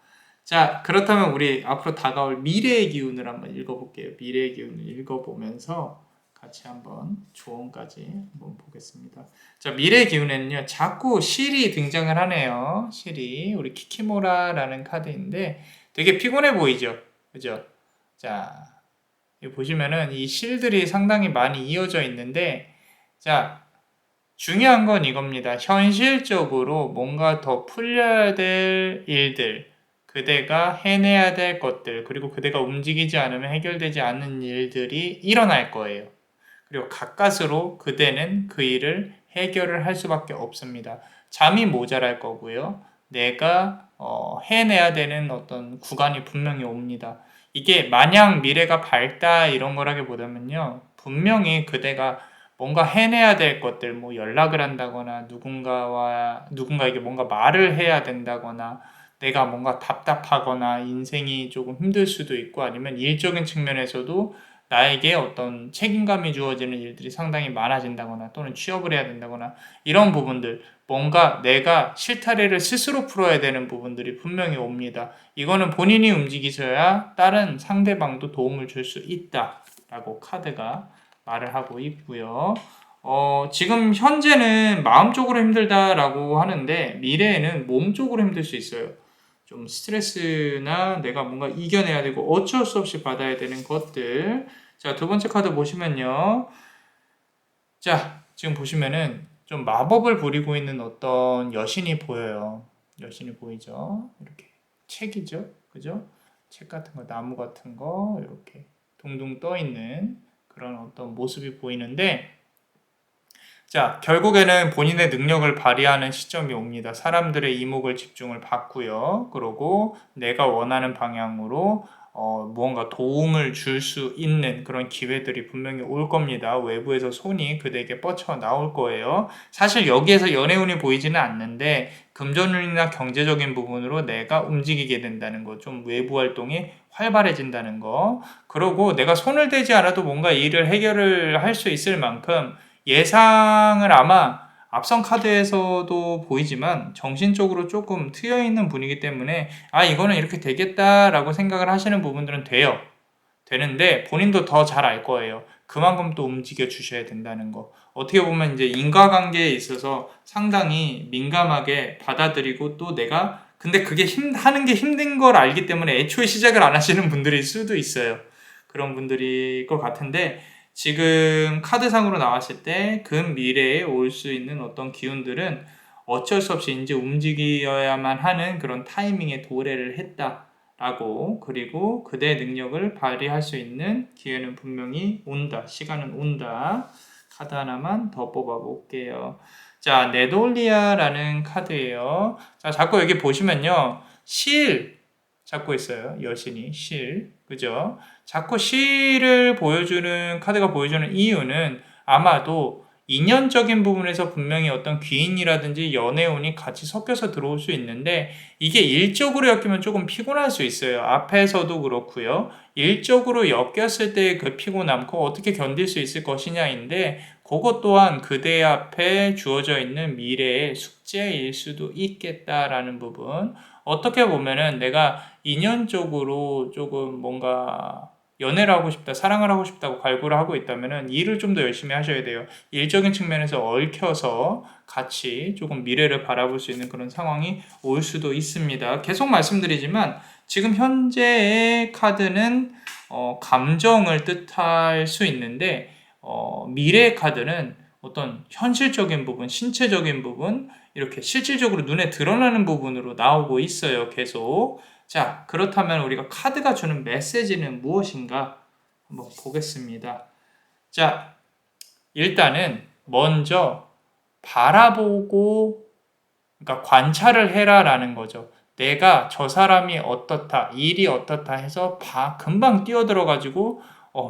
자, 그렇다면 우리 앞으로 다가올 미래의 기운을 한번 읽어볼게요. 미래의 기운을 읽어보면서 같이 한번 조언까지 한번 보겠습니다. 자, 미래의 기운에는요, 자꾸 실이 등장을 하네요. 실이. 우리 키키모라라는 카드인데 되게 피곤해 보이죠? 그죠? 자, 여기 보시면은 이 실들이 상당히 많이 이어져 있는데, 자, 중요한 건 이겁니다. 현실적으로 뭔가 더 풀려야 될 일들, 그대가 해내야 될 것들, 그리고 그대가 움직이지 않으면 해결되지 않는 일들이 일어날 거예요. 그리고 가까스로 그대는 그 일을 해결을 할 수밖에 없습니다. 잠이 모자랄 거고요. 내가 해내야 되는 어떤 구간이 분명히 옵니다. 이게 마냥 미래가 밝다 이런 거라기보다는요. 분명히 그대가 뭔가 해내야 될 것들, 뭐 연락을 한다거나 누군가에게 뭔가 말을 해야 된다거나 내가 뭔가 답답하거나 인생이 조금 힘들 수도 있고 아니면 일적인 측면에서도 나에게 어떤 책임감이 주어지는 일들이 상당히 많아진다거나 또는 취업을 해야 된다거나 이런 부분들, 뭔가 내가 실타래를 스스로 풀어야 되는 부분들이 분명히 옵니다. 이거는 본인이 움직이셔야 다른 상대방도 도움을 줄 수 있다라고 카드가 말을 하고 있고요. 지금 현재는 마음적으로 힘들다라고 하는데 미래에는 몸적으로 힘들 수 있어요. 좀 스트레스나 내가 뭔가 이겨내야 되고 어쩔 수 없이 받아야 되는 것들. 자, 두 번째 카드 보시면요. 자, 지금 보시면은 좀 마법을 부리고 있는 어떤 여신이 보여요. 여신이 보이죠? 이렇게 책이죠? 그죠? 책 같은 거, 나무 같은 거 이렇게 둥둥 떠 있는 그런 어떤 모습이 보이는데 자, 결국에는 본인의 능력을 발휘하는 시점이 옵니다. 사람들의 이목을 집중을 받고요. 그리고 내가 원하는 방향으로 무언가 도움을 줄 수 있는 그런 기회들이 분명히 올 겁니다. 외부에서 손이 그대에게 뻗쳐 나올 거예요. 사실 여기에서 연애운이 보이지는 않는데 금전운이나 경제적인 부분으로 내가 움직이게 된다는 거, 좀 외부 활동이 활발해진다는 거. 그리고 내가 손을 대지 않아도 뭔가 일을 해결을 할 수 있을 만큼 예상을 아마 앞선 카드에서도 보이지만 정신적으로 조금 트여있는 분이기 때문에 이거는 이렇게 되겠다라고 생각을 하시는 부분들은 되는데 본인도 더 잘 알 거예요. 그만큼 또 움직여 주셔야 된다는 거. 어떻게 보면 이제 인과관계에 있어서 상당히 민감하게 받아들이고 또 내가 근데 그게 하는 게 힘든 걸 알기 때문에 애초에 시작을 안 하시는 분들일 수도 있어요. 그런 분들일 것 같은데 지금 카드상으로 나왔을 때 근미래에 올 수 있는 어떤 기운들은 어쩔 수 없이 이제 움직여야만 하는 그런 타이밍에 도래를 했다라고 그리고 그대의 능력을 발휘할 수 있는 기회는 분명히 온다. 시간은 온다. 카드 하나만 더 뽑아볼게요. 자, 네돌리아라는 카드예요. 자, 자꾸 여기 보시면요. 실 잡고 있어요. 여신이 실. 그죠? 자꾸 실을 보여주는 카드가 보여주는 이유는 아마도 인연적인 부분에서 분명히 어떤 귀인이라든지 연애운이 같이 섞여서 들어올 수 있는데 이게 일적으로 엮이면 조금 피곤할 수 있어요. 앞에서도 그렇고요. 일적으로 엮였을 때 그 피곤함, 그거 어떻게 견딜 수 있을 것이냐인데 그것 또한 그대 앞에 주어져 있는 미래의 숙제일 수도 있겠다라는 부분. 어떻게 보면은 내가 인연적으로 조금 뭔가 연애를 하고 싶다, 사랑을 하고 싶다고 갈구를 하고 있다면은 일을 좀 더 열심히 하셔야 돼요. 일적인 측면에서 얽혀서 같이 조금 미래를 바라볼 수 있는 그런 상황이 올 수도 있습니다. 계속 말씀드리지만 지금 현재의 카드는 감정을 뜻할 수 있는데 미래의 카드는 어떤 현실적인 부분, 신체적인 부분, 이렇게 실질적으로 눈에 드러나는 부분으로 나오고 있어요. 계속. 자, 그렇다면 우리가 카드가 주는 메시지는 무엇인가 한번 보겠습니다. 자, 일단은 먼저 바라보고 그러니까 관찰을 해라라는 거죠. 내가 저 사람이 어떻다, 일이 어떻다 해서 금방 뛰어들어가지고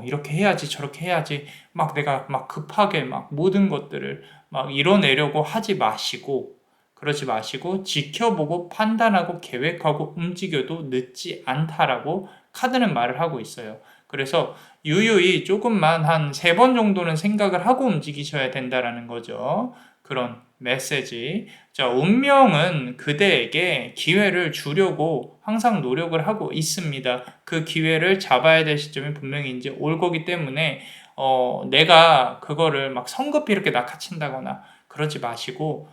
이렇게 해야지, 저렇게 해야지 막 내가 막 급하게 막 모든 것들을 막 이뤄내려고 하지 마시고 그러지 마시고 지켜보고 판단하고 계획하고 움직여도 늦지 않다라고 카드는 말을 하고 있어요. 그래서 유유히 조금만 한 3번 정도는 생각을 하고 움직이셔야 된다라는 거죠. 그런 메시지. 자, 운명은 그대에게 기회를 주려고 항상 노력을 하고 있습니다. 그 기회를 잡아야 될 시점이 분명히 이제 올 거기 때문에 내가 그거를 막 성급히 이렇게 낚아챈다거나 그러지 마시고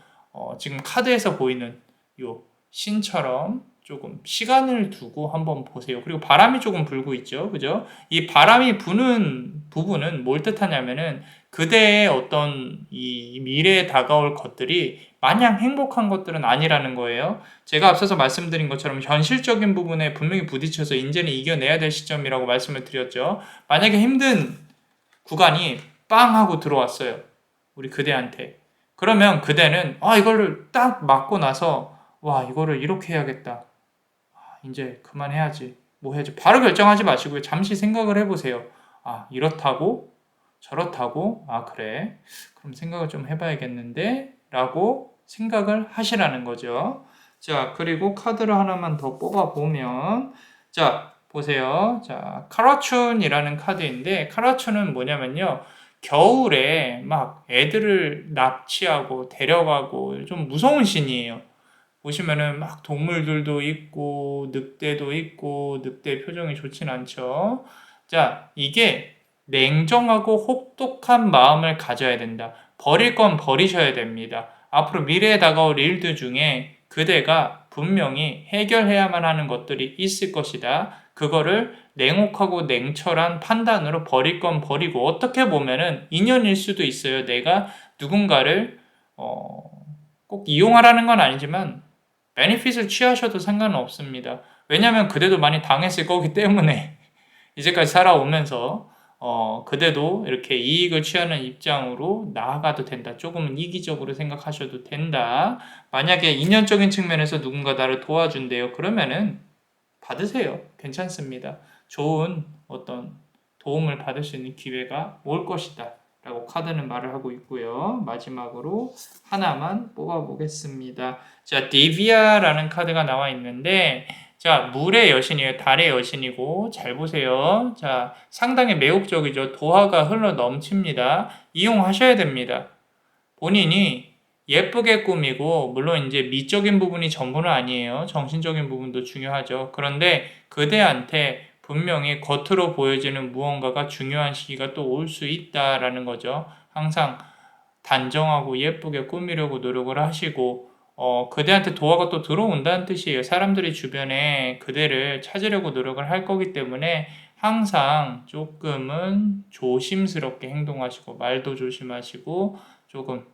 지금 카드에서 보이는 요 신처럼 조금 시간을 두고 한번 보세요. 그리고 바람이 조금 불고 있죠. 그죠? 이 바람이 부는 부분은 뭘 뜻하냐면은 그대의 어떤 이 미래에 다가올 것들이 마냥 행복한 것들은 아니라는 거예요. 제가 앞서서 말씀드린 것처럼 현실적인 부분에 분명히 부딪혀서 이제는 이겨내야 될 시점이라고 말씀을 드렸죠. 만약에 힘든 구간이 빵 하고 들어왔어요. 우리 그대한테. 그러면 그대는 이거를 딱 맞고 나서 와 이거를 이렇게 해야겠다. 이제 그만해야지. 뭐 해야지. 바로 결정하지 마시고요. 잠시 생각을 해보세요. 이렇다고? 저렇다고? 그래. 그럼 생각을 좀 해봐야겠는데? 라고 생각을 하시라는 거죠. 자, 그리고 카드를 하나만 더 뽑아보면, 자, 보세요. 자, 카라춘이라는 카드인데, 카라춘은 뭐냐면요. 겨울에 막 애들을 납치하고 데려가고 좀 무서운 신이에요. 보시면은 막 동물들도 있고 늑대도 있고 늑대 표정이 좋진 않죠. 자, 이게 냉정하고 혹독한 마음을 가져야 된다. 버릴 건 버리셔야 됩니다. 앞으로 미래에 다가올 일들 중에 그대가 분명히 해결해야만 하는 것들이 있을 것이다. 그거를 냉혹하고 냉철한 판단으로 버릴 건 버리고 어떻게 보면은 인연일 수도 있어요. 내가 누군가를 꼭 이용하라는 건 아니지만 베니핏을 취하셔도 상관은 없습니다. 왜냐하면 그대도 많이 당했을 거기 때문에 이제까지 살아오면서 그대도 이렇게 이익을 취하는 입장으로 나아가도 된다. 조금은 이기적으로 생각하셔도 된다. 만약에 인연적인 측면에서 누군가 나를 도와준대요. 그러면은 받으세요. 괜찮습니다. 좋은 어떤 도움을 받을 수 있는 기회가 올 것이다. 라고 카드는 말을 하고 있고요. 마지막으로 하나만 뽑아보겠습니다. 자, 디비아라는 카드가 나와 있는데 자, 물의 여신이에요. 달의 여신이고 잘 보세요. 자, 상당히 매혹적이죠. 도화가 흘러 넘칩니다. 이용하셔야 됩니다. 본인이 예쁘게 꾸미고 물론 이제 미적인 부분이 전부는 아니에요. 정신적인 부분도 중요하죠. 그런데 그대한테 분명히 겉으로 보여지는 무언가가 중요한 시기가 또 올 수 있다라는 거죠. 항상 단정하고 예쁘게 꾸미려고 노력을 하시고 그대한테 도화가 또 들어온다는 뜻이에요. 사람들이 주변에 그대를 찾으려고 노력을 할 거기 때문에 항상 조금은 조심스럽게 행동하시고 말도 조심하시고 조금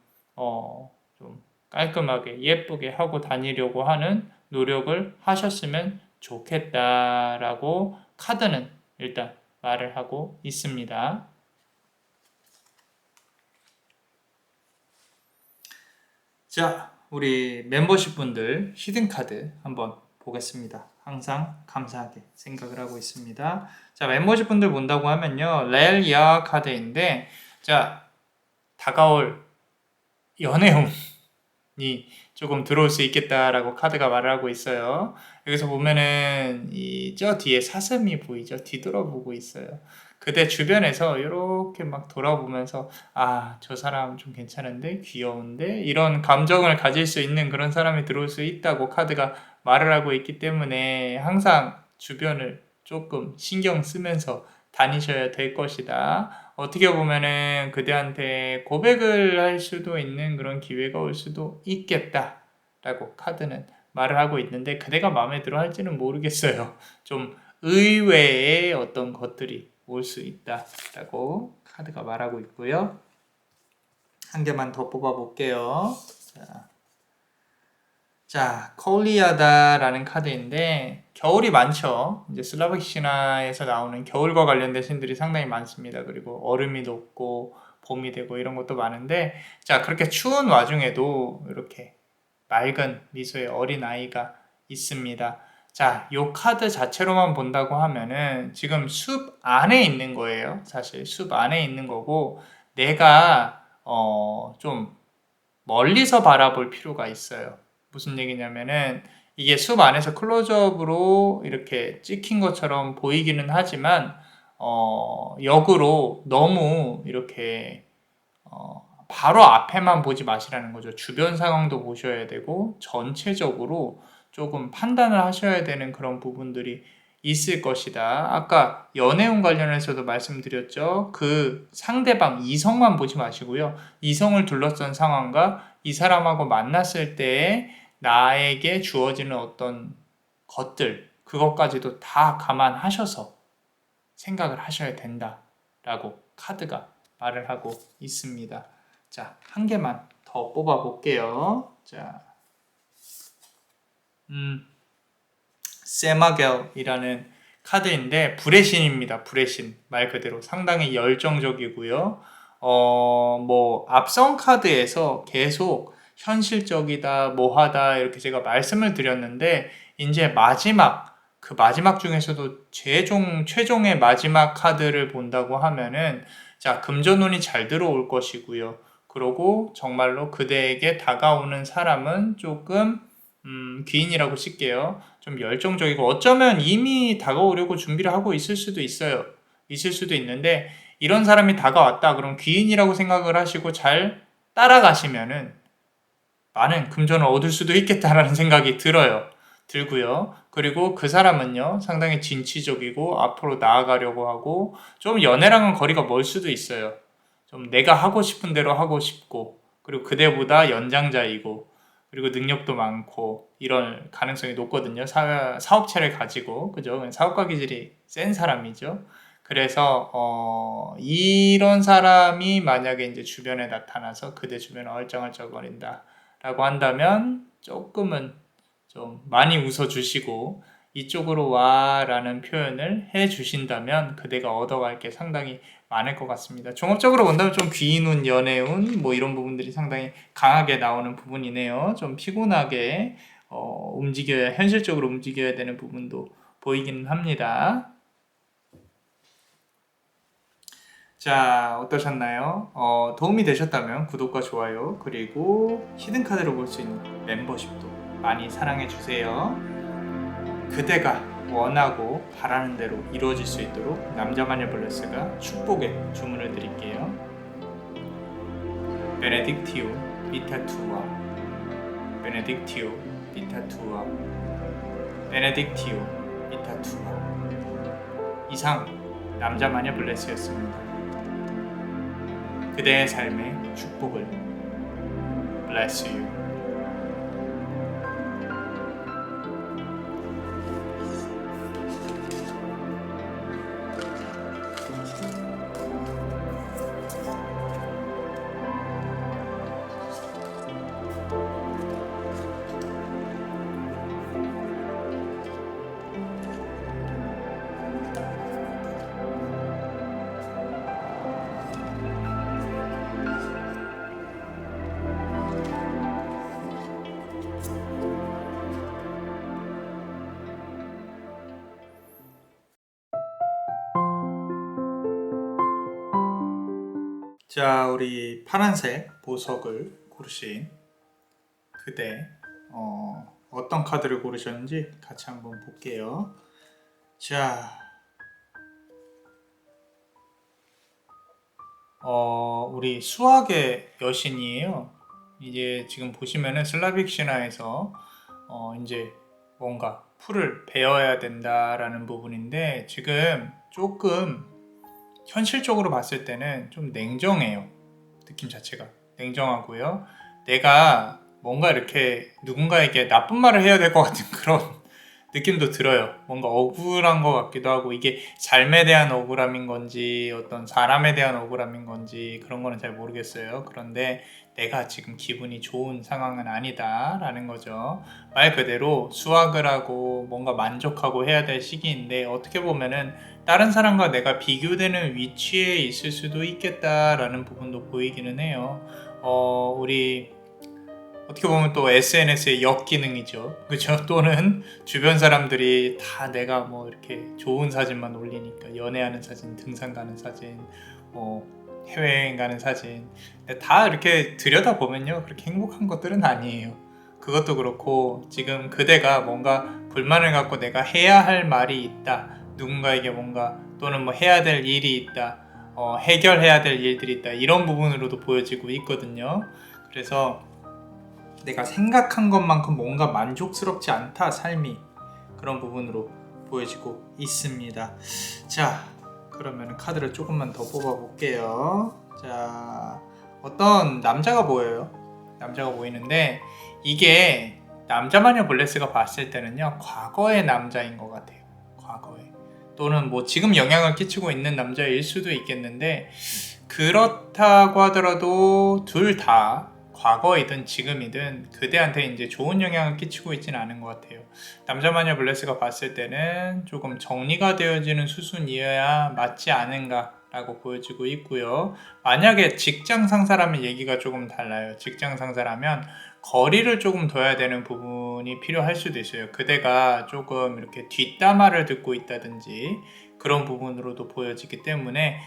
좀 깔끔하게 예쁘게 하고 다니려고 하는 노력을 하셨으면 좋겠다라고 카드는 일단 말을 하고 있습니다. 자, 우리 멤버십 분들 히든카드 한번 보겠습니다. 항상 감사하게 생각을 하고 있습니다. 자, 멤버십 분들 본다고 하면요. 렐야 카드인데, 자, 다가올 연애운이 조금 들어올 수 있겠다라고 카드가 말을 하고 있어요. 여기서 보면은 저 뒤에 사슴이 보이죠? 뒤돌아보고 있어요. 그대 주변에서 이렇게 막 돌아보면서 저 사람 좀 괜찮은데 귀여운데 이런 감정을 가질 수 있는 그런 사람이 들어올 수 있다고 카드가 말을 하고 있기 때문에 항상 주변을 조금 신경 쓰면서 다니셔야 될 것이다. 어떻게 보면은 그대한테 고백을 할 수도 있는 그런 기회가 올 수도 있겠다 라고 카드는 말을 하고 있는데 그대가 마음에 들어 할지는 모르겠어요. 좀 의외의 어떤 것들이 올 수 있다 라고 카드가 말하고 있고요. 한 개만 더 뽑아 볼게요. 자, 콜리아다라는 카드인데 겨울이 많죠. 이제 슬라브키 신화에서 나오는 겨울과 관련된 신들이 상당히 많습니다. 그리고 얼음이 녹고 봄이 되고 이런 것도 많은데 자, 그렇게 추운 와중에도 이렇게 맑은 미소의 어린아이가 있습니다. 자, 요 카드 자체로만 본다고 하면은 지금 숲 안에 있는 거예요. 사실 숲 안에 있는 거고 내가 좀 멀리서 바라볼 필요가 있어요. 무슨 얘기냐면은 이게 숲 안에서 클로즈업으로 이렇게 찍힌 것처럼 보이기는 하지만 역으로 너무 이렇게 바로 앞에만 보지 마시라는 거죠. 주변 상황도 보셔야 되고 전체적으로 조금 판단을 하셔야 되는 그런 부분들이 있을 것이다. 아까 연애운 관련해서도 말씀드렸죠. 그 상대방 이성만 보지 마시고요. 이성을 둘러싼 상황과 이 사람하고 만났을 때 나에게 주어지는 어떤 것들 그것까지도 다 감안하셔서 생각을 하셔야 된다라고 카드가 말을 하고 있습니다. 자, 한 개만 더 뽑아 볼게요. 자, 세마겔이라는 카드인데 불의 신입니다. 불의 신. 말 그대로 상당히 열정적이고요. 앞선 카드에서 계속 현실적이다, 뭐하다 이렇게 제가 말씀을 드렸는데 이제 그 마지막 중에서도 최종의 마지막 카드를 본다고 하면은 자, 금전운이 잘 들어올 것이고요. 그리고 정말로 그대에게 다가오는 사람은 조금 귀인이라고 칠게요. 좀 열정적이고 어쩌면 이미 다가오려고 준비를 하고 있을 수도 있어요. 있을 수도 있는데 이런 사람이 다가왔다 그럼 귀인이라고 생각을 하시고 잘 따라가시면은 많은 금전을 얻을 수도 있겠다라는 생각이 들고요. 그리고 그 사람은요 상당히 진취적이고 앞으로 나아가려고 하고 좀 연애랑은 거리가 멀 수도 있어요. 좀 내가 하고 싶은 대로 하고 싶고 그리고 그대보다 연장자이고 그리고 능력도 많고 이런 가능성이 높거든요. 사업체를 가지고 그죠? 사업가 기질이 센 사람이죠. 그래서 이런 사람이 만약에 이제 주변에 나타나서 그대 주변에 얼쩡얼쩡거린다라고 한다면 조금은 좀 많이 웃어주시고 이쪽으로 와라는 표현을 해주신다면 그대가 얻어갈 게 상당히 많을 것 같습니다. 종합적으로 본다면 좀 귀인운, 연애운 뭐 이런 부분들이 상당히 강하게 나오는 부분이네요. 좀 피곤하게 현실적으로 움직여야 되는 부분도 보이기는 합니다. 자, 어떠셨나요? 도움이 되셨다면 구독과 좋아요 그리고 히든카드로 볼 수 있는 멤버십도 많이 사랑해주세요. 그대가 원하고 바라는 대로 이루어질 수 있도록 남자마녀 블레스가 축복의 주문을 드릴게요. 베네딕티오 비타투아 베네딕티오 비타투아 베네딕티오 비타투아 이상 남자 마녀 블레스였습니다. 그대의 삶의 축복을 Bless you. 자, 우리 파란색 보석을 고르신 그대 어떤 카드를 고르셨는지 같이 한번 볼게요. 자, 우리 수학의 여신이에요. 이제 지금 보시면은 슬라빅 신화에서 이제 뭔가 풀을 배워야 된다라는 부분인데 지금 조금 현실적으로 봤을 때는 좀 냉정해요. 느낌 자체가 냉정하고요. 내가 뭔가 이렇게 누군가에게 나쁜 말을 해야 될 것 같은 그런 느낌도 들어요. 뭔가 억울한 것 같기도 하고 이게 삶에 대한 억울함인 건지 어떤 사람에 대한 억울함인 건지 그런 거는 잘 모르겠어요. 그런데 내가 지금 기분이 좋은 상황은 아니다 라는 거죠. 말 그대로 수학을 하고 뭔가 만족하고 해야 될 시기인데 어떻게 보면은 다른 사람과 내가 비교되는 위치에 있을 수도 있겠다라는 부분도 보이기는 해요. 우리 어떻게 보면 또 SNS의 역기능이죠. 그죠? 또는 주변 사람들이 다 내가 뭐 이렇게 좋은 사진만 올리니까 연애하는 사진, 등산 가는 사진, 뭐 해외여행 가는 사진 다 이렇게 들여다보면요 그렇게 행복한 것들은 아니에요. 그것도 그렇고 지금 그대가 뭔가 불만을 갖고 내가 해야 할 말이 있다, 누군가에게 뭔가 또는 뭐 해야 될 일이 있다, 해결해야 될 일들이 있다 이런 부분으로도 보여지고 있거든요. 그래서 내가 생각한 것만큼 뭔가 만족스럽지 않다 삶이 그런 부분으로 보여지고 있습니다. 자, 그러면 카드를 조금만 더 뽑아 볼게요. 자, 어떤 남자가 보여요. 남자가 보이는데 이게 남자마녀 블레스가 봤을 때는요 과거의 남자인 것 같아요. 과거에 또는 뭐 지금 영향을 끼치고 있는 남자일 수도 있겠는데 그렇다고 하더라도 둘 다 과거이든 지금이든 그대한테 이제 좋은 영향을 끼치고 있지는 않은 것 같아요. 남자마녀 블레스가 봤을 때는 조금 정리가 되어지는 수순이어야 맞지 않은가라고 보여지고 있고요. 만약에 직장 상사라면 얘기가 조금 달라요. 직장 상사라면 거리를 조금 둬야 되는 부분이 필요할 수도 있어요. 그대가 조금 이렇게 뒷담화를 듣고 있다든지 그런 부분으로도 보여지기 때문에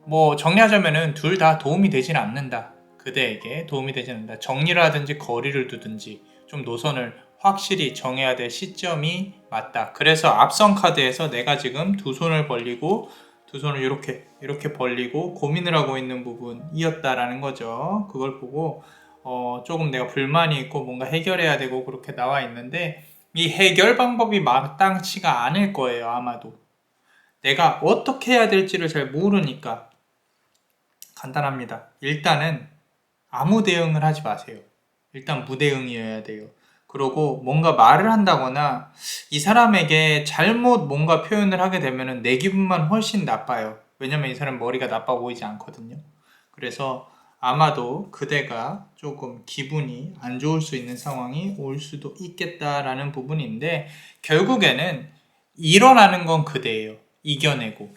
뭐 정리하자면은 둘 다 도움이 되진 않는다. 그대에게 도움이 되지 않는다. 정리를 하든지 거리를 두든지 좀 노선을 확실히 정해야 될 시점이 맞다. 그래서 앞선 카드에서 내가 지금 두 손을 벌리고 두 손을 이렇게 벌리고 고민을 하고 있는 부분이었다라는 거죠. 그걸 보고 조금 내가 불만이 있고 뭔가 해결해야 되고 그렇게 나와 있는데 이 해결 방법이 마땅치가 않을 거예요. 아마도 내가 어떻게 해야 될지를 잘 모르니까 간단합니다. 일단은 아무 대응을 하지 마세요. 일단 무대응이어야 돼요. 그리고 뭔가 말을 한다거나 이 사람에게 잘못 뭔가 표현을 하게 되면 내 기분만 훨씬 나빠요. 왜냐면 이 사람 머리가 나빠 보이지 않거든요. 그래서 아마도 그대가 조금 기분이 안 좋을 수 있는 상황이 올 수도 있겠다라는 부분인데 결국에는 일어나는 건 그대예요. 이겨내고.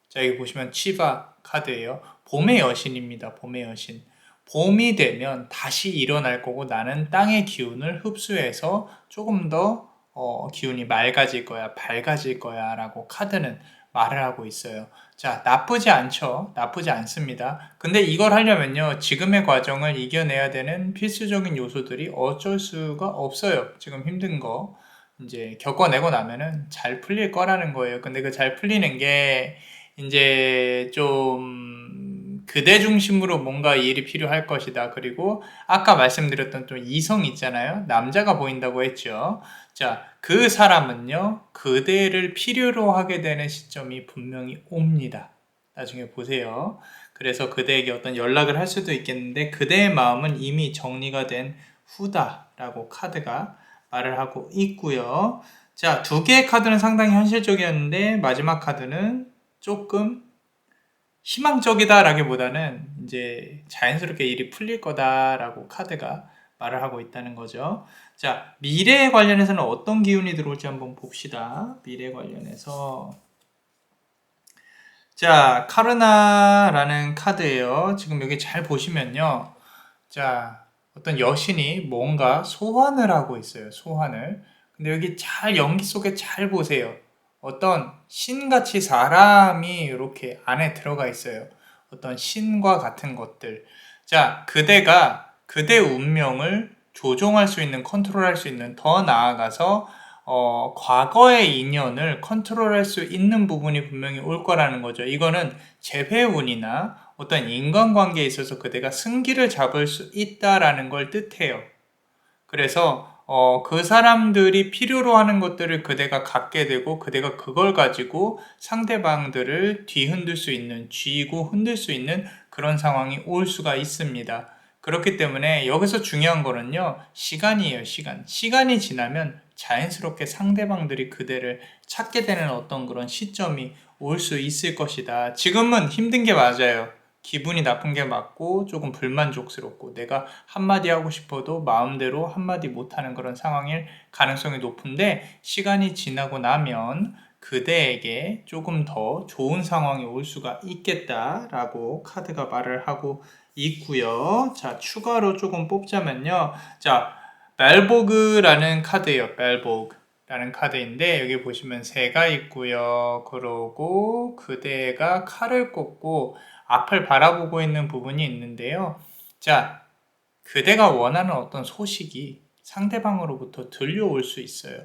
자, 여기 보시면 치바 카드예요. 봄의 여신입니다. 봄의 여신. 봄이 되면 다시 일어날 거고 나는 땅의 기운을 흡수해서 조금 더 기운이 맑아질 거야, 밝아질 거야 라고 카드는 말을 하고 있어요. 자, 나쁘지 않죠. 나쁘지 않습니다. 근데 이걸 하려면요 지금의 과정을 이겨내야 되는 필수적인 요소들이 어쩔 수가 없어요. 지금 힘든 거 이제 겪어내고 나면은 잘 풀릴 거라는 거예요. 근데 그 잘 풀리는 게 이제 좀 그대 중심으로 뭔가 일이 필요할 것이다. 그리고 아까 말씀드렸던 또 이성 있잖아요. 남자가 보인다고 했죠. 자, 그 사람은요, 그대를 필요로 하게 되는 시점이 분명히 옵니다. 나중에 보세요. 그래서 그대에게 어떤 연락을 할 수도 있겠는데 그대의 마음은 이미 정리가 된 후다라고 카드가 말을 하고 있고요. 자, 두 개의 카드는 상당히 현실적이었는데 마지막 카드는 조금 희망적이다라기보다는 이제 자연스럽게 일이 풀릴 거다라고 카드가 말을 하고 있다는 거죠. 자, 미래에 관련해서는 어떤 기운이 들어올지 한번 봅시다. 미래 관련해서. 자, 카르나라는 카드예요. 지금 여기 잘 보시면요. 자, 어떤 여신이 뭔가 소환을 하고 있어요. 소환을. 근데 여기 잘 연기 속에 잘 보세요. 어떤 신같이 사람이 이렇게 안에 들어가 있어요. 어떤 신과 같은 것들. 자, 그대가 그대 운명을 조종할 수 있는, 컨트롤할 수 있는, 더 나아가서 과거의 인연을 컨트롤할 수 있는 부분이 분명히 올 거라는 거죠. 이거는 재회운이나 어떤 인간관계에 있어서 그대가 승기를 잡을 수 있다라는 걸 뜻해요. 그래서 그 사람들이 필요로 하는 것들을 그대가 갖게 되고 그대가 그걸 가지고 상대방들을 뒤흔들 수 있는, 쥐고 흔들 수 있는 그런 상황이 올 수가 있습니다. 그렇기 때문에 여기서 중요한 거는요, 시간이에요, 시간. 시간이 지나면 자연스럽게 상대방들이 그대를 찾게 되는 어떤 그런 시점이 올 수 있을 것이다. 지금은 힘든 게 맞아요. 기분이 나쁜 게 맞고 조금 불만족스럽고 내가 한마디 하고 싶어도 마음대로 한마디 못하는 그런 상황일 가능성이 높은데 시간이 지나고 나면 그대에게 조금 더 좋은 상황이 올 수가 있겠다라고 카드가 말을 하고 있고요. 자, 추가로 조금 뽑자면요. 자, 멜보그라는 카드예요. 멜보그라는 카드인데 여기 보시면 새가 있고요. 그러고 그대가 칼을 꽂고 앞을 바라보고 있는 부분이 있는데요. 자, 그대가 원하는 어떤 소식이 상대방으로부터 들려올 수 있어요.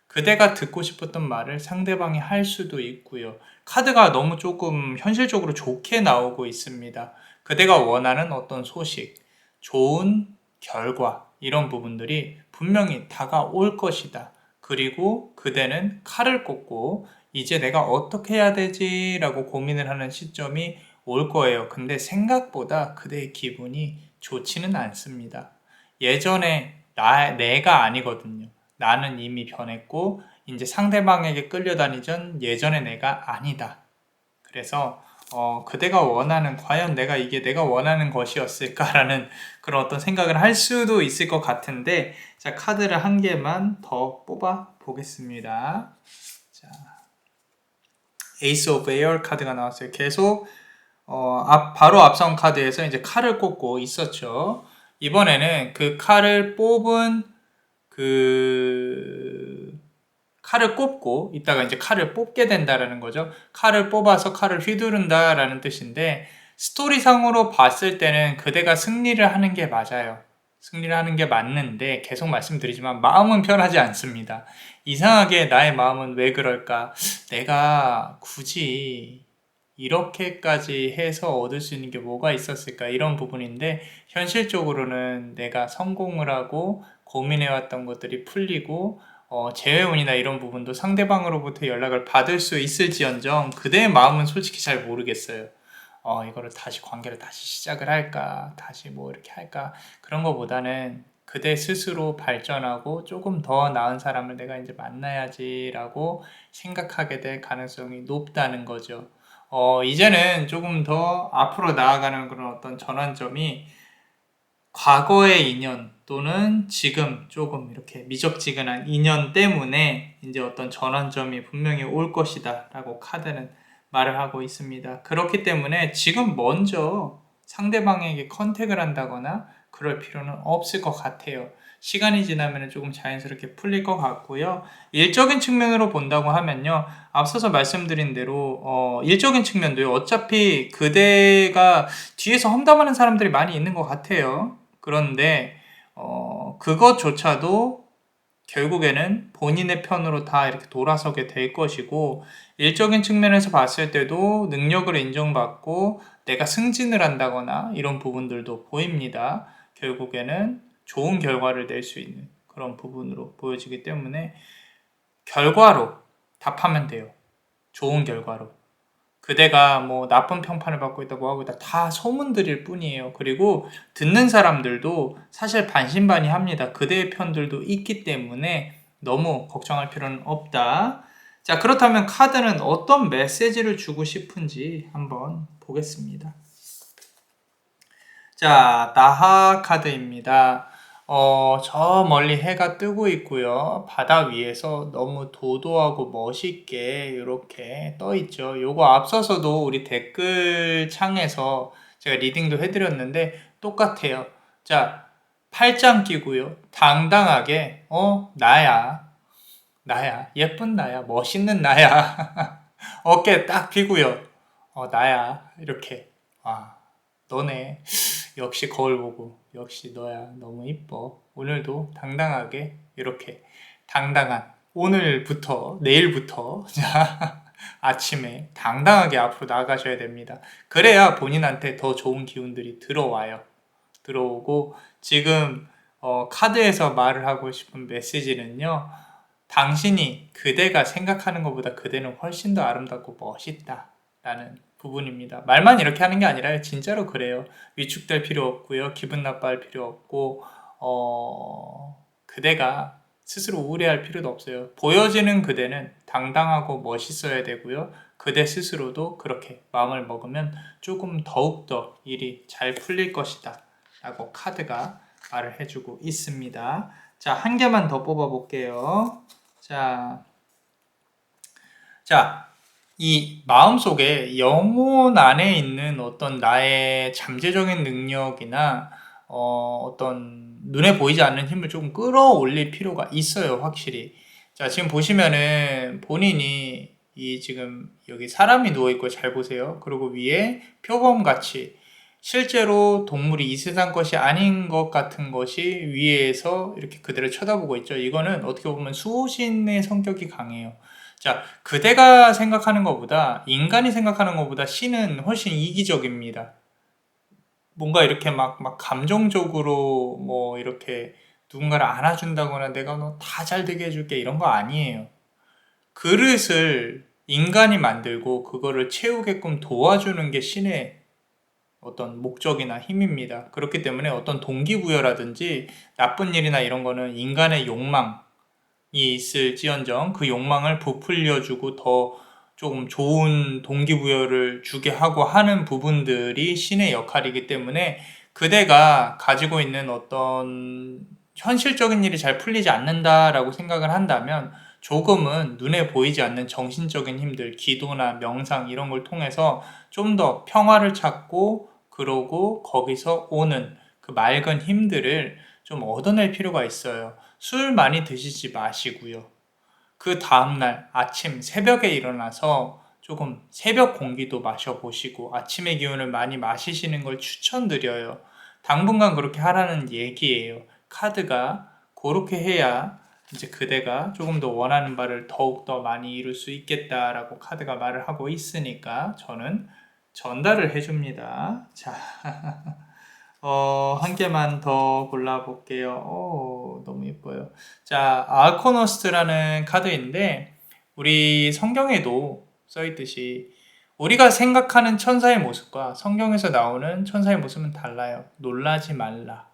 그대가 듣고 싶었던 말을 상대방이 할 수도 있고요. 카드가 너무 조금 현실적으로 좋게 나오고 있습니다. 그대가 원하는 어떤 소식, 좋은 결과, 이런 부분들이 분명히 다가올 것이다. 그리고 그대는 칼을 꽂고 이제 내가 어떻게 해야 되지? 라고 고민을 하는 시점이 올 거예요. 근데 생각보다 그대의 기분이 좋지는 않습니다. 예전에 내가 아니거든요. 나는 이미 변했고 이제 상대방에게 끌려다니던 예전의 내가 아니다. 그래서 그대가 원하는, 과연 이게 내가 원하는 것이었을까라는 그런 어떤 생각을 할 수도 있을 것 같은데, 자, 카드를 한 개만 더 뽑아 보겠습니다. 자, 에이스 오브 에어 카드가 나왔어요. 계속 바로 앞선 카드에서 이제 칼을 꽂고 있었죠. 이번에는 그 칼을 뽑은 그 칼을 꼽고 이따가 이제 칼을 뽑게 된다라는 거죠. 칼을 뽑아서 칼을 휘두른다라는 뜻인데, 스토리상으로 봤을 때는 그대가 승리를 하는 게 맞아요. 승리를 하는 게 맞는데 계속 말씀드리지만 마음은 편하지 않습니다. 이상하게 나의 마음은 왜 그럴까? 내가 굳이 이렇게까지 해서 얻을 수 있는 게 뭐가 있었을까? 이런 부분인데, 현실적으로는 내가 성공을 하고 고민해왔던 것들이 풀리고 재회운이나 이런 부분도 상대방으로부터 연락을 받을 수 있을지언정 그대의 마음은 솔직히 잘 모르겠어요. 이거를 다시 관계를 다시 시작을 할까, 다시 뭐 이렇게 할까, 그런 거보다는 그대 스스로 발전하고 조금 더 나은 사람을 내가 이제 만나야지라고 생각하게 될 가능성이 높다는 거죠. 이제는 조금 더 앞으로 나아가는 그런 어떤 전환점이 과거의 인연 또는 지금 조금 이렇게 미적지근한 인연 때문에 이제 어떤 전환점이 분명히 올 것이다 라고 카드는 말을 하고 있습니다. 그렇기 때문에 지금 먼저 상대방에게 컨택을 한다거나 그럴 필요는 없을 것 같아요. 시간이 지나면 조금 자연스럽게 풀릴 것 같고요. 일적인 측면으로 본다고 하면요, 앞서서 말씀드린 대로 일적인 측면도요, 어차피 그대가 뒤에서 험담하는 사람들이 많이 있는 것 같아요. 그런데 그것조차도 결국에는 본인의 편으로 다 이렇게 돌아서게 될 것이고, 일적인 측면에서 봤을 때도 능력을 인정받고 내가 승진을 한다거나 이런 부분들도 보입니다. 결국에는 좋은 결과를 낼 수 있는 그런 부분으로 보여지기 때문에 결과로 답하면 돼요. 좋은 결과로. 그대가 뭐 나쁜 평판을 받고 있다 뭐 하고 있다 다 소문들일 뿐이에요. 그리고 듣는 사람들도 사실 반신반의합니다. 그대의 편들도 있기 때문에 너무 걱정할 필요는 없다. 자, 그렇다면 카드는 어떤 메시지를 주고 싶은지 한번 보겠습니다. 자, 나하 카드입니다. 저 멀리 해가 뜨고 있고요. 바다 위에서 너무 도도하고 멋있게 이렇게 떠 있죠. 요거 앞서서도 우리 댓글 창에서 제가 리딩도 해드렸는데 똑같아요. 자, 팔짱 끼고요. 당당하게, 나야. 예쁜 나야. 멋있는 나야. 어깨 딱 펴고요. 나야. 이렇게. 와, 너네. 역시 거울 보고 역시 너야 너무 이뻐. 오늘도 당당하게 이렇게 당당한 오늘부터 내일부터 자 아침에 당당하게 앞으로 나아가셔야 됩니다. 그래야 본인한테 더 좋은 기운들이 들어오고 지금 카드에서 말을 하고 싶은 메시지는요. 당신이 그대가 생각하는 것보다 그대는 훨씬 더 아름답고 멋있다 라는 부분입니다. 말만 이렇게 하는 게 아니라 진짜로 그래요. 위축될 필요 없고요. 기분 나빠할 필요 없고 그대가 스스로 우울해할 필요도 없어요. 보여지는 그대는 당당하고 멋있어야 되고요. 그대 스스로도 그렇게 마음을 먹으면 조금 더욱더 일이 잘 풀릴 것이다 라고 카드가 말을 해주고 있습니다. 자, 한 개만 더 뽑아볼게요. 자, 이 마음속에 영혼 안에 있는 어떤 나의 잠재적인 능력이나 어떤 눈에 보이지 않는 힘을 조금 끌어올릴 필요가 있어요, 확실히. 자, 지금 보시면은 본인이 이 지금 여기 사람이 누워있고 잘 보세요. 그리고 위에 표범같이 실제로 동물이 이 세상 것이 아닌 것 같은 것이 위에서 이렇게 그대를 쳐다보고 있죠. 이거는 어떻게 보면 수호신의 성격이 강해요. 자, 그대가 생각하는 것보다, 인간이 생각하는 것보다 신은 훨씬 이기적입니다. 뭔가 이렇게 막 감정적으로 뭐 이렇게 누군가를 안아준다거나 내가 너 다 잘 되게 해줄게 이런 거 아니에요. 그릇을 인간이 만들고 그거를 채우게끔 도와주는 게 신의 어떤 목적이나 힘입니다. 그렇기 때문에 어떤 동기부여라든지 나쁜 일이나 이런 거는 인간의 욕망이 있을지언정 그 욕망을 부풀려주고 더 조금 좋은 동기부여를 주게 하고 하는 부분들이 신의 역할이기 때문에 그대가 가지고 있는 어떤 현실적인 일이 잘 풀리지 않는다라고 생각을 한다면 조금은 눈에 보이지 않는 정신적인 힘들, 기도나 명상 이런 걸 통해서 좀 더 평화를 찾고 그러고 거기서 오는 그 맑은 힘들을 좀 얻어낼 필요가 있어요. 술 많이 드시지 마시고요. 그 다음날 아침 새벽에 일어나서 조금 새벽 공기도 마셔보시고 아침의 기운을 많이 마시시는 걸 추천드려요. 당분간 그렇게 하라는 얘기예요. 카드가 그렇게 해야 이제 그대가 조금 더 원하는 바를 더욱더 많이 이룰 수 있겠다라고 카드가 말을 하고 있으니까 저는 전달을 해줍니다. 자, 한 개만 더 골라볼게요. 너무 예뻐요. 자, 아코노스트라는 카드인데, 우리 성경에도 써있듯이, 우리가 생각하는 천사의 모습과 성경에서 나오는 천사의 모습은 달라요. 놀라지 말라.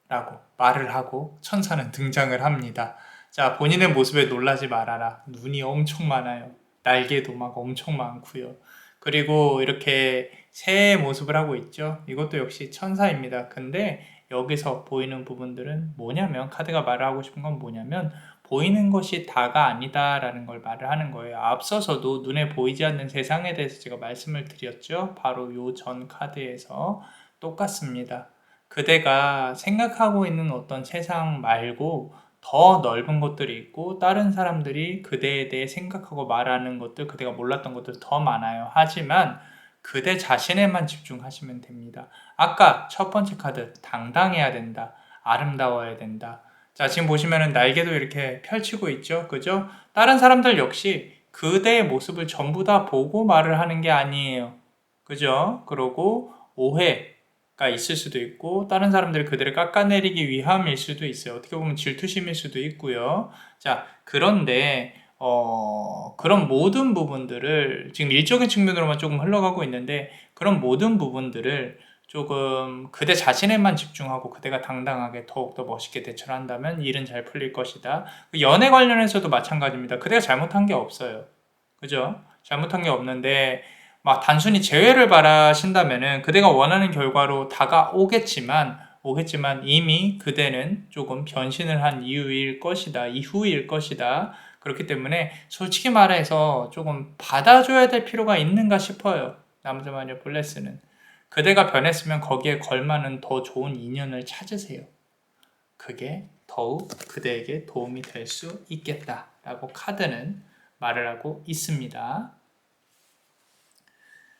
라고 말을 하고 천사는 등장을 합니다. 자, 본인의 모습에 놀라지 말아라. 눈이 엄청 많아요. 날개도 막 엄청 많고요. 그리고 이렇게 새의 모습을 하고 있죠. 이것도 역시 천사입니다. 근데 여기서 보이는 부분들은 뭐냐면 카드가 말을 하고 싶은 건 뭐냐면 보이는 것이 다가 아니다라는 걸 말을 하는 거예요. 앞서서도 눈에 보이지 않는 세상에 대해서 제가 말씀을 드렸죠. 바로 요 전 카드에서 똑같습니다. 그대가 생각하고 있는 어떤 세상 말고 더 넓은 것들이 있고 다른 사람들이 그대에 대해 생각하고 말하는 것들, 그대가 몰랐던 것들 더 많아요. 하지만 그대 자신에만 집중하시면 됩니다. 아까 첫 번째 카드 당당해야 된다. 아름다워야 된다. 자, 지금 보시면은 날개도 이렇게 펼치고 있죠. 그죠? 다른 사람들 역시 그대의 모습을 전부 다 보고 말을 하는 게 아니에요. 그죠? 그러고 오해가 있을 수도 있고 다른 사람들이 그들을 깎아내리기 위함일 수도 있어요. 어떻게 보면 질투심일 수도 있고요. 자, 그런데 그런 모든 부분들을 지금 일적인 측면으로만 조금 흘러가고 있는데 그런 모든 부분들을 조금 그대 자신에만 집중하고 그대가 당당하게 더욱더 멋있게 대처를 한다면 일은 잘 풀릴 것이다. 연애 관련해서도 마찬가지입니다. 그대가 잘못한 게 없어요. 그죠? 잘못한 게 없는데 막 단순히 재회를 바라신다면은 그대가 원하는 결과로 다가오겠지만 이미 그대는 조금 변신을 한 이후일 것이다. 그렇기 때문에 솔직히 말해서 조금 받아줘야 될 필요가 있는가 싶어요. 남자마녀 블레스는. 그대가 변했으면 거기에 걸맞는 더 좋은 인연을 찾으세요. 그게 더욱 그대에게 도움이 될 수 있겠다라고 카드는 말을 하고 있습니다.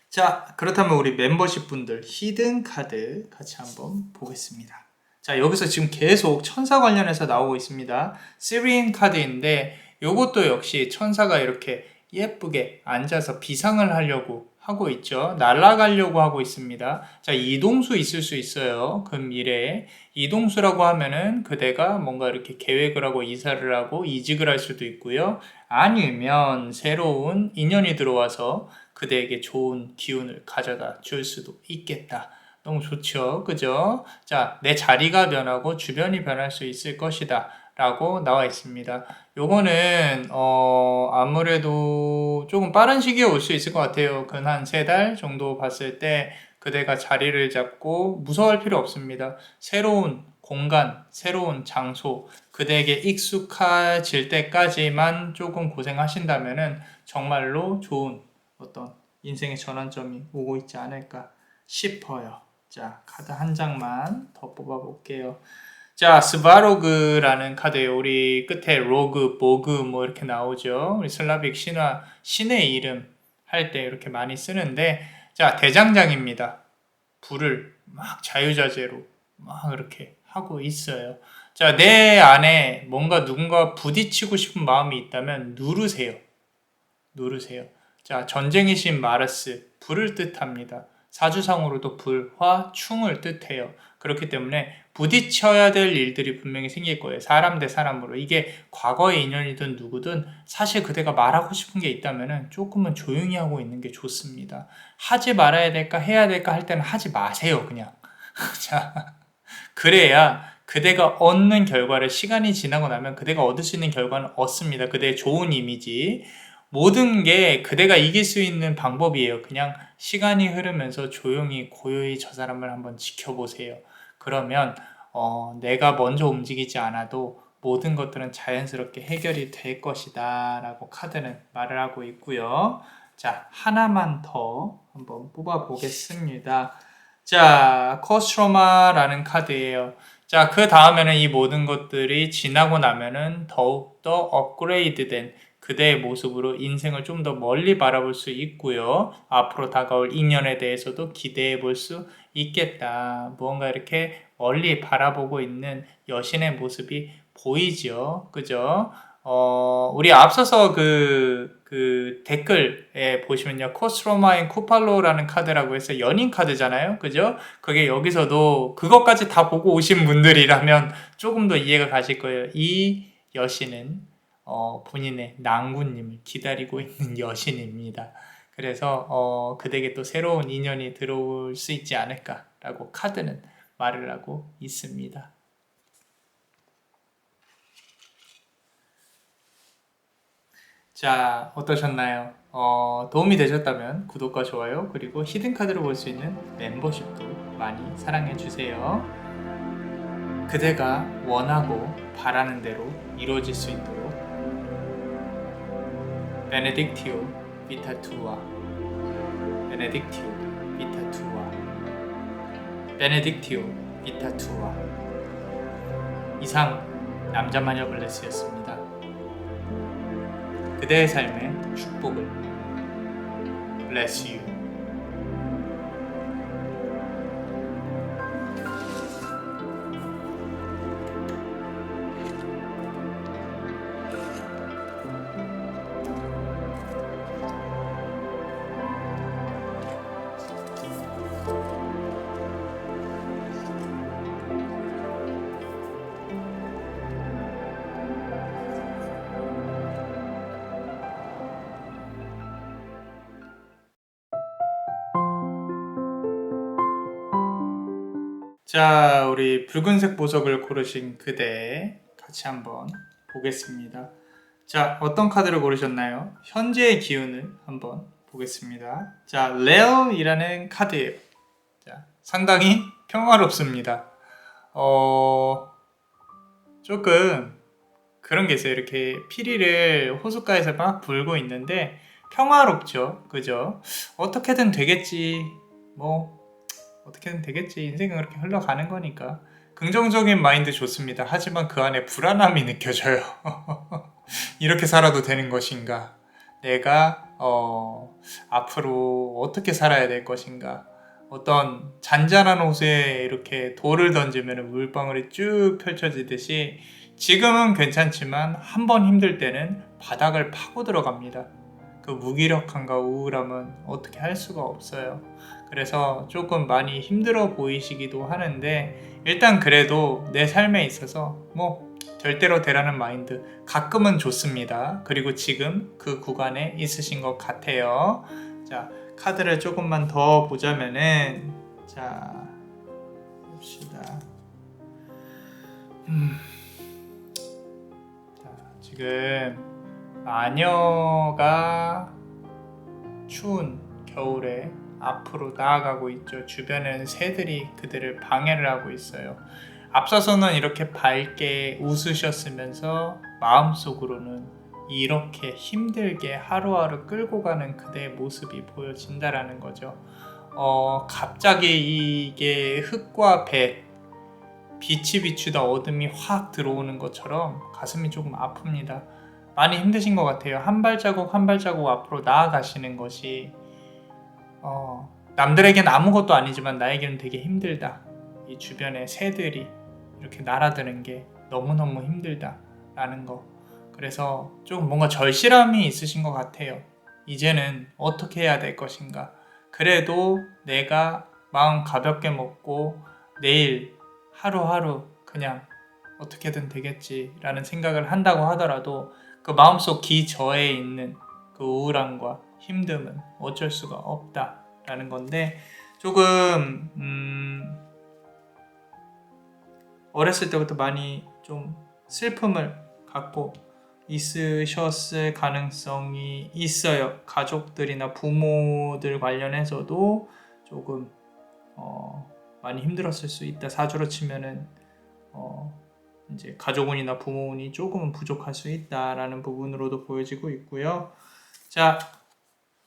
자, 그렇다면 우리 멤버십 분들 히든 카드 같이 한번 보겠습니다. 자, 여기서 지금 계속 천사 관련해서 나오고 있습니다. 시리인 카드인데 요것도 역시 천사가 이렇게 예쁘게 앉아서 비상을 하려고 하고 있죠. 날아가려고 하고 있습니다. 자, 이동수 있을 수 있어요. 그 미래에. 이동수라고 하면은 그대가 뭔가 이렇게 계획을 하고 이사를 하고 이직을 할 수도 있고요. 아니면 새로운 인연이 들어와서 그대에게 좋은 기운을 가져다 줄 수도 있겠다. 너무 좋죠. 그죠? 자, 내 자리가 변하고 주변이 변할 수 있을 것이다. 라고 나와 있습니다. 요거는 아무래도 조금 빠른 시기에 올 수 있을 것 같아요. 근 한 3달 정도 봤을 때 그대가 자리를 잡고 무서워할 필요 없습니다. 새로운 공간, 새로운 장소, 그대에게 익숙해질 때까지만 조금 고생하신다면은 정말로 좋은 어떤 인생의 전환점이 오고 있지 않을까 싶어요. 자, 카드 한 장만 더 뽑아볼게요. 자, 스바로그라는 카드예요. 우리 끝에 로그, 보그 뭐 이렇게 나오죠. 우리 슬라빅 신화, 신의 이름 할 때 이렇게 많이 쓰는데, 자, 대장장입니다. 불을 막 자유자재로 막 이렇게 하고 있어요. 자, 내 안에 뭔가 누군가 부딪히고 싶은 마음이 있다면 누르세요. 자, 전쟁의 신 마르스, 불을 뜻합니다. 사주상으로도 불, 화, 충을 뜻해요. 그렇기 때문에 부딪혀야 될 일들이 분명히 생길 거예요. 사람 대 사람으로. 이게 과거의 인연이든 누구든 사실 그대가 말하고 싶은 게 있다면 조금은 조용히 하고 있는 게 좋습니다. 하지 말아야 될까 해야 될까 할 때는 하지 마세요. 그냥. 자, 그래야 그대가 얻는 결과를 시간이 지나고 나면 그대가 얻을 수 있는 결과는 얻습니다. 그대의 좋은 이미지. 모든 게 그대가 이길 수 있는 방법이에요. 그냥 시간이 흐르면서 조용히 고요히 저 사람을 한번 지켜보세요. 그러면 내가 먼저 움직이지 않아도 모든 것들은 자연스럽게 해결이 될 것이다 라고 카드는 말을 하고 있고요. 자, 하나만 더 한번 뽑아 보겠습니다. 자, 코스트로마라는 카드예요. 자, 그 다음에는 이 모든 것들이 지나고 나면은 더욱더 업그레이드된 그대의 모습으로 인생을 좀 더 멀리 바라볼 수 있고요. 앞으로 다가올 인연에 대해서도 기대해 볼 수 있겠다. 무언가 이렇게 멀리 바라보고 있는 여신의 모습이 보이죠. 그죠? 우리 앞서서 그 댓글에 보시면요. 코스로마인 쿠팔로라는 카드라고 해서 연인 카드잖아요. 그죠? 그게 여기서도 그것까지 다 보고 오신 분들이라면 조금 더 이해가 가실 거예요. 이 여신은 본인의 낭군님을 기다리고 있는 여신입니다. 그래서 그대에게 또 새로운 인연이 들어올 수 있지 않을까라고 카드는 말을 하고 있습니다. 자, 어떠셨나요? 도움이 되셨다면 구독과 좋아요 그리고 히든카드로 볼 수 있는 멤버십도 많이 사랑해주세요. 그대가 원하고 바라는 대로 이루어질 수 있도록 베네딕티오 비타투아 베네딕티오 비타투아 베네딕티오 비타투아 이상 남자마녀 블레스였습니다. 그대의 삶에 축복을 Bless you. 자, 우리 붉은색 보석을 고르신 그대 같이 한번 보겠습니다. 자, 어떤 카드를 고르셨나요? 현재의 기운을 한번 보겠습니다. 자, 레어이라는 카드예요. 자, 상당히 평화롭습니다. 조금 그런 게 있어요. 이렇게 피리를 호숫가에서 막 불고 있는데 평화롭죠. 그죠? 어떻게든 되겠지. 뭐 어떻게든 되겠지. 인생은 그렇게 흘러가는 거니까. 긍정적인 마인드 좋습니다. 하지만 그 안에 불안함이 느껴져요. 이렇게 살아도 되는 것인가? 내가 앞으로 어떻게 살아야 될 것인가? 어떤 잔잔한 호수에 이렇게 돌을 던지면 물방울이 쭉 펼쳐지듯이 지금은 괜찮지만 한 번 힘들 때는 바닥을 파고 들어갑니다. 그 무기력함과 우울함은 어떻게 할 수가 없어요. 그래서 조금 많이 힘들어 보이시기도 하는데 일단 그래도 내 삶에 있어서 뭐 절대로 되라는 마인드 가끔은 좋습니다. 그리고 지금 그 구간에 있으신 것 같아요. 자, 카드를 조금만 더 보자면은 자, 봅시다. 자, 지금 마녀가 추운 겨울에 앞으로 나아가고 있죠. 주변에는 새들이 그들을 방해를 하고 있어요. 앞서서는 이렇게 밝게 웃으셨으면서 마음속으로는 이렇게 힘들게 하루하루 끌고 가는 그대의 모습이 보여진다라는 거죠. 갑자기 이게 흙과 빛이 비추다 어둠이 확 들어오는 것처럼 가슴이 조금 아픕니다. 많이 힘드신 것 같아요. 한 발자국 한 발자국 앞으로 나아가시는 것이 남들에겐 아무것도 아니지만 나에게는 되게 힘들다. 이 주변에 새들이 이렇게 날아드는 게 너무너무 힘들다라는 거. 그래서 좀 뭔가 절실함이 있으신 것 같아요. 이제는 어떻게 해야 될 것인가. 그래도 내가 마음 가볍게 먹고 내일 하루하루 그냥 어떻게든 되겠지라는 생각을 한다고 하더라도 그 마음속 기저에 있는 그 우울함과 힘듦은 어쩔 수가 없다라는 건데 조금 어렸을 때부터 많이 좀 슬픔을 갖고 있으셨을 가능성이 있어요. 가족들이나 부모들 관련해서도 조금 많이 힘들었을 수 있다. 사주로 치면은 이제 가족운이나 부모운이 조금은 부족할 수 있다라는 부분으로도 보여지고 있고요. 자,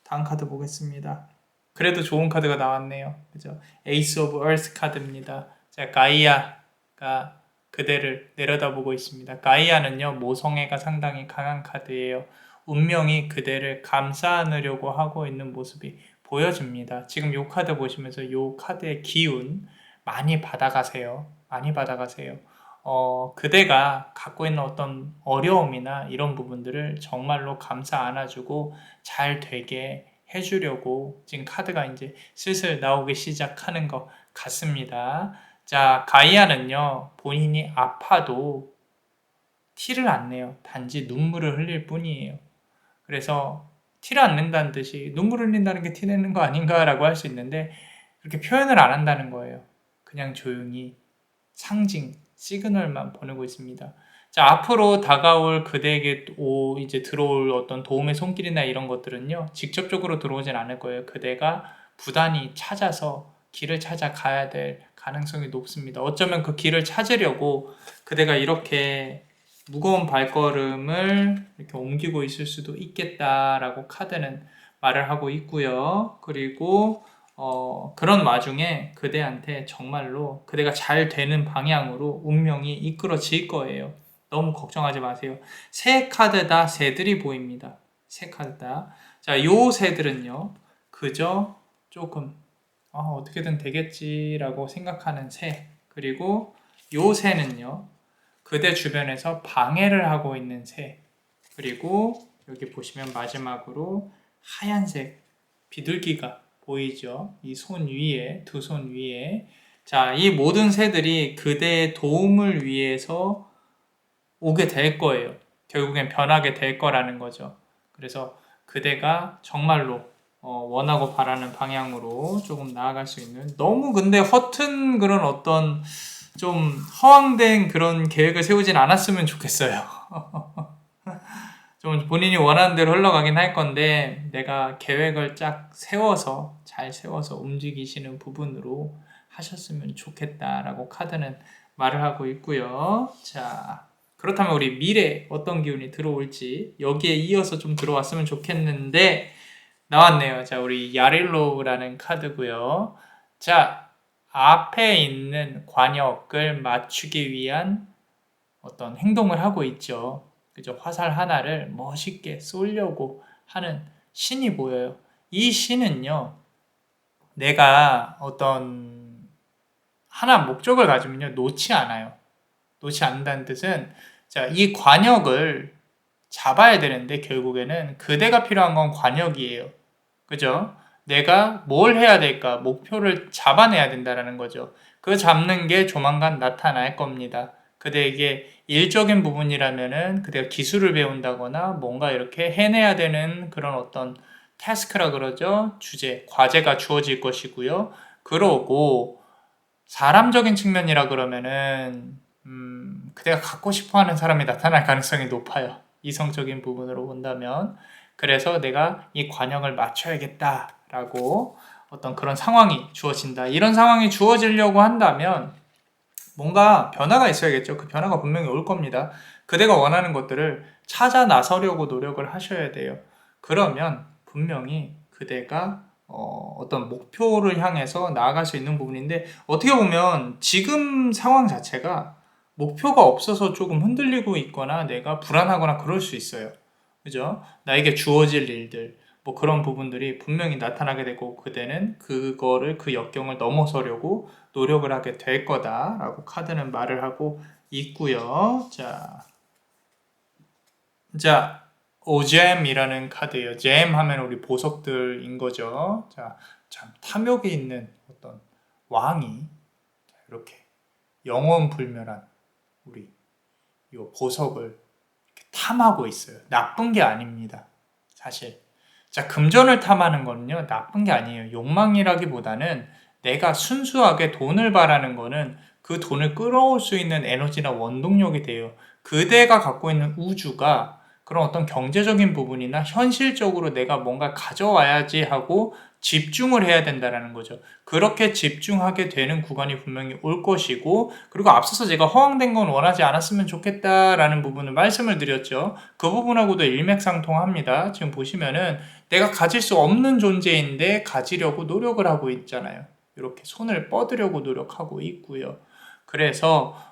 다음 카드 보겠습니다. 그래도 좋은 카드가 나왔네요. 그죠? 에이스 오브 얼스 카드입니다. 자, 가이아가 그대를 내려다보고 있습니다. 가이아는요, 모성애가 상당히 강한 카드예요. 운명이 그대를 감싸 안으려고 하고 있는 모습이 보여집니다. 지금 이 카드 보시면서 이 카드의 기운 많이 받아가세요. 많이 받아가세요. 그대가 갖고 있는 어떤 어려움이나 이런 부분들을 정말로 감싸 안아주고 잘 되게 해주려고 지금 카드가 이제 슬슬 나오기 시작하는 것 같습니다. 자, 가이아는요, 본인이 아파도 티를 안 내요. 단지 눈물을 흘릴 뿐이에요. 그래서 티를 안 낸다는 뜻이 눈물 흘린다는 게 티 내는 거 아닌가라고 할 수 있는데 그렇게 표현을 안 한다는 거예요. 그냥 조용히 상징, 시그널만 보내고 있습니다. 자, 앞으로 다가올 그대에게 이제 들어올 어떤 도움의 손길이나 이런 것들은요, 직접적으로 들어오진 않을 거예요. 그대가 부단히 찾아서 길을 찾아 가야 될 가능성이 높습니다. 어쩌면 그 길을 찾으려고 그대가 이렇게 무거운 발걸음을 이렇게 옮기고 있을 수도 있겠다라고 카드는 말을 하고 있고요. 그리고 그런 와중에 그대한테 정말로 그대가 잘 되는 방향으로 운명이 이끌어질 거예요. 너무 걱정하지 마세요. 세 카드 다 새들이 보입니다. 세 카드 다. 자, 요 새들은요, 그저 조금 어떻게든 되겠지라고 생각하는 새. 그리고 요 새는요, 그대 주변에서 방해를 하고 있는 새. 그리고 여기 보시면 마지막으로 하얀색 비둘기가 보이죠? 이 손 위에, 두 손 위에. 자, 이 모든 새들이 그대의 도움을 위해서 오게 될 거예요. 결국엔 변하게 될 거라는 거죠. 그래서 그대가 정말로 원하고 바라는 방향으로 조금 나아갈 수 있는, 너무 근데 허튼 그런 어떤 좀 허황된 그런 계획을 세우진 않았으면 좋겠어요. 좀 본인이 원하는 대로 흘러가긴 할 건데 내가 계획을 잘 세워서 움직이시는 부분으로 하셨으면 좋겠다라고 카드는 말을 하고 있고요. 자, 그렇다면 우리 미래 어떤 기운이 들어올지 여기에 이어서 좀 들어왔으면 좋겠는데 나왔네요. 자, 우리 야릴로우라는 카드고요. 자, 앞에 있는 관역을 맞추기 위한 어떤 행동을 하고 있죠. 그죠? 화살 하나를 멋있게 쏘려고 하는 신이 보여요. 이 신은요, 내가 어떤 하나 목적을 가지면요, 놓지 않아요. 놓지 않는다는 뜻은, 자, 이 관역을 잡아야 되는데 결국에는 그대가 필요한 건 관역이에요. 그죠? 내가 뭘 해야 될까? 목표를 잡아내야 된다는 거죠. 그 잡는 게 조만간 나타날 겁니다. 그대에게 일적인 부분이라면은 그대가 기술을 배운다거나 뭔가 이렇게 해내야 되는 그런 어떤 태스크라 그러죠. 주제, 과제가 주어질 것이고요. 그러고 사람적인 측면이라 그러면은 그대가 갖고 싶어하는 사람이 나타날 가능성이 높아요. 이성적인 부분으로 본다면. 그래서 내가 이 관역을 맞춰야겠다라고 어떤 그런 상황이 주어진다. 이런 상황이 주어지려고 한다면 뭔가 변화가 있어야겠죠. 그 변화가 분명히 올 겁니다. 그대가 원하는 것들을 찾아 나서려고 노력을 하셔야 돼요. 그러면 분명히 그대가 어떤 목표를 향해서 나아갈 수 있는 부분인데, 어떻게 보면 지금 상황 자체가 목표가 없어서 조금 흔들리고 있거나 내가 불안하거나 그럴 수 있어요. 그죠? 나에게 주어질 일들, 뭐 그런 부분들이 분명히 나타나게 되고 그대는 그거를, 그 역경을 넘어서려고 노력을 하게 될 거다라고 카드는 말을 하고 있고요. 자, 오잼이라는 카드예요. 잼 하면 우리 보석들인 거죠. 자, 참 탐욕이 있는 어떤 왕이 이렇게 영원불멸한 우리 이 보석을 이렇게 탐하고 있어요. 나쁜 게 아닙니다. 사실. 자, 금전을 탐하는 거는요, 나쁜 게 아니에요. 욕망이라기보다는 내가 순수하게 돈을 바라는 거는 그 돈을 끌어올 수 있는 에너지나 원동력이 돼요. 그대가 갖고 있는 우주가 그런 어떤 경제적인 부분이나 현실적으로 내가 뭔가 가져와야지 하고 집중을 해야 된다는 거죠. 그렇게 집중하게 되는 구간이 분명히 올 것이고, 그리고 앞서서 제가 허황된 건 원하지 않았으면 좋겠다라는 부분을 말씀을 드렸죠. 그 부분하고도 일맥상통합니다. 지금 보시면은 내가 가질 수 없는 존재인데 가지려고 노력을 하고 있잖아요. 이렇게 손을 뻗으려고 노력하고 있고요. 그래서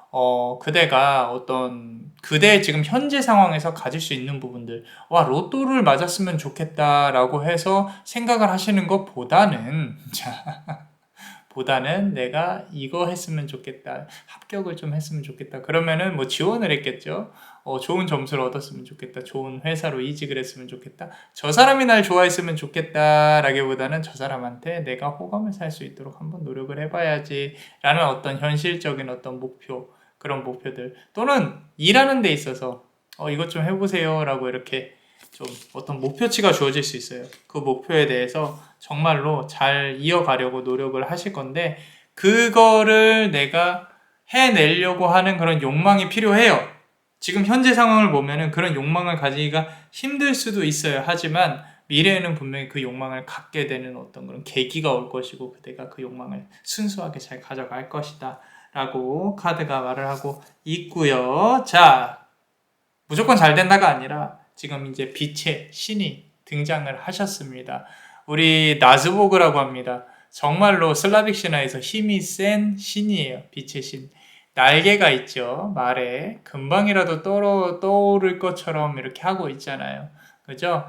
그대가 어떤 그대의 지금 현재 상황에서 가질 수 있는 부분들, 와, 로또를 맞았으면 좋겠다라고 해서 생각을 하시는 것보다는 보다는 내가 이거 했으면 좋겠다, 합격을 좀 했으면 좋겠다, 그러면은 뭐 지원을 했겠죠. 좋은 점수를 얻었으면 좋겠다, 좋은 회사로 이직을 했으면 좋겠다, 저 사람이 날 좋아했으면 좋겠다 라기보다는 저 사람한테 내가 호감을 살 수 있도록 한번 노력을 해봐야지 라는 어떤 현실적인 어떤 목표, 그런 목표들, 또는 일하는 데 있어서 이것 좀 해보세요 라고 이렇게 좀 어떤 목표치가 주어질 수 있어요. 그 목표에 대해서 정말로 잘 이어가려고 노력을 하실 건데, 그거를 내가 해내려고 하는 그런 욕망이 필요해요. 지금 현재 상황을 보면은 그런 욕망을 가지기가 힘들 수도 있어요. 하지만 미래에는 분명히 그 욕망을 갖게 되는 어떤 그런 계기가 올 것이고 그대가 그 욕망을 순수하게 잘 가져갈 것이다 라고 카드가 말을 하고 있고요. 자, 무조건 잘 된다가 아니라 지금 이제 빛의 신이 등장을 하셨습니다. 우리 나즈보그라고 합니다. 정말로 슬라빅 신화에서 힘이 센 신이에요. 빛의 신. 날개가 있죠. 말에 금방이라도 떠오를 것처럼 이렇게 하고 있잖아요. 그죠?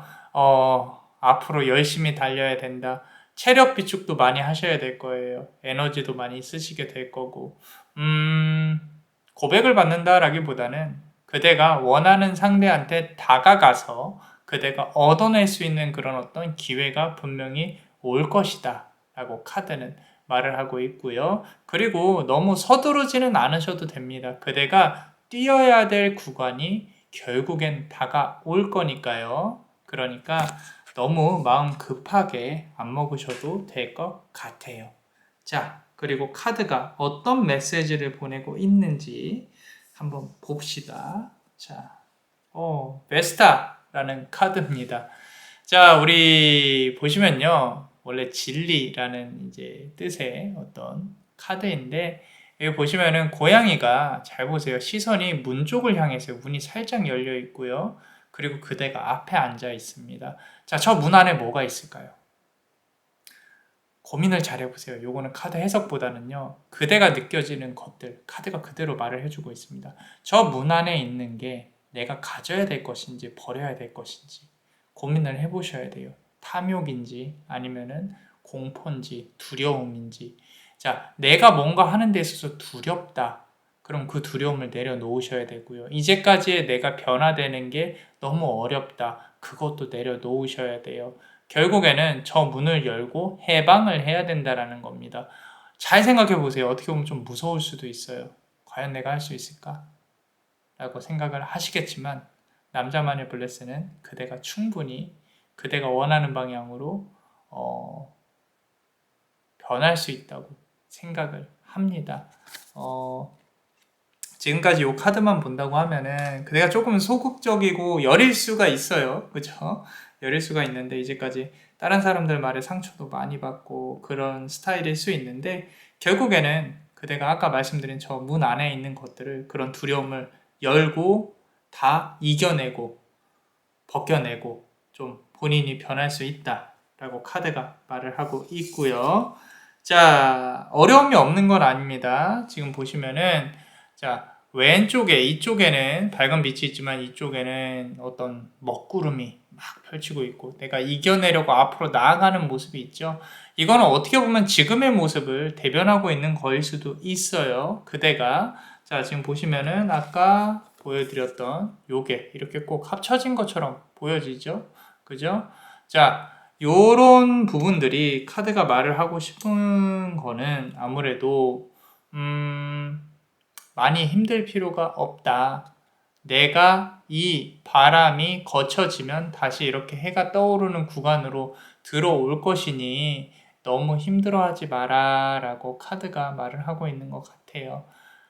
앞으로 열심히 달려야 된다. 체력 비축도 많이 하셔야 될 거예요. 에너지도 많이 쓰시게 될 거고. 고백을 받는다라기보다는 그대가 원하는 상대한테 다가가서 그대가 얻어낼 수 있는 그런 어떤 기회가 분명히 올 것이다 라고 카드는 말을 하고 있고요. 그리고 너무 서두르지는 않으셔도 됩니다. 그대가 뛰어야 될 구간이 결국엔 다가올 거니까요. 그러니까 너무 마음 급하게 안 먹으셔도 될 것 같아요. 자, 그리고 카드가 어떤 메시지를 보내고 있는지 한번 봅시다. 자, 베스타라는 카드입니다. 자, 우리 보시면요. 원래 진리라는 이제 뜻의 어떤 카드인데, 여기 보시면은 고양이가, 잘 보세요. 시선이 문 쪽을 향해서 문이 살짝 열려 있고요. 그리고 그대가 앞에 앉아 있습니다. 자, 저 문 안에 뭐가 있을까요? 고민을 잘 해보세요. 요거는 카드 해석보다는요. 그대가 느껴지는 것들, 카드가 그대로 말을 해주고 있습니다. 저 문 안에 있는 게 내가 가져야 될 것인지 버려야 될 것인지 고민을 해보셔야 돼요. 탐욕인지 아니면은 공포인지 두려움인지. 자, 내가 뭔가 하는 데 있어서 두렵다. 그럼 그 두려움을 내려놓으셔야 되고요. 이제까지의 내가 변화되는 게 너무 어렵다. 그것도 내려놓으셔야 돼요. 결국에는 저 문을 열고 해방을 해야 된다라는 겁니다. 잘 생각해 보세요. 어떻게 보면 좀 무서울 수도 있어요. 과연 내가 할 수 있을까? 라고 생각을 하시겠지만 남자만의 블레스는 그대가 충분히 그대가 원하는 방향으로 변할 수 있다고 생각을 합니다. 지금까지 이 카드만 본다고 하면은 그대가 조금 소극적이고 여릴 수가 있어요. 그죠? 여릴 수가 있는데 이제까지 다른 사람들 말에 상처도 많이 받고 그런 스타일일 수 있는데 결국에는 그대가 아까 말씀드린 저 문 안에 있는 것들을 그런 두려움을 열고 다 이겨내고 벗겨내고 좀 본인이 변할 수 있다라고 카드가 말을 하고 있고요. 자, 어려움이 없는 건 아닙니다. 지금 보시면은 자, 왼쪽에 이쪽에는 밝은 빛이 있지만 이쪽에는 어떤 먹구름이 막 펼치고 있고 내가 이겨내려고 앞으로 나아가는 모습이 있죠. 이거는 어떻게 보면 지금의 모습을 대변하고 있는 거일 수도 있어요. 그대가 자, 지금 보시면은 아까 보여드렸던 요게 이렇게 꼭 합쳐진 것처럼 보여지죠. 그죠? 자, 요런 부분들이 카드가 말을 하고 싶은 거는 아무래도 많이 힘들 필요가 없다. 내가 이 바람이 거쳐지면 다시 이렇게 해가 떠오르는 구간으로 들어올 것이니 너무 힘들어하지 마라 라고 카드가 말을 하고 있는 것 같아요.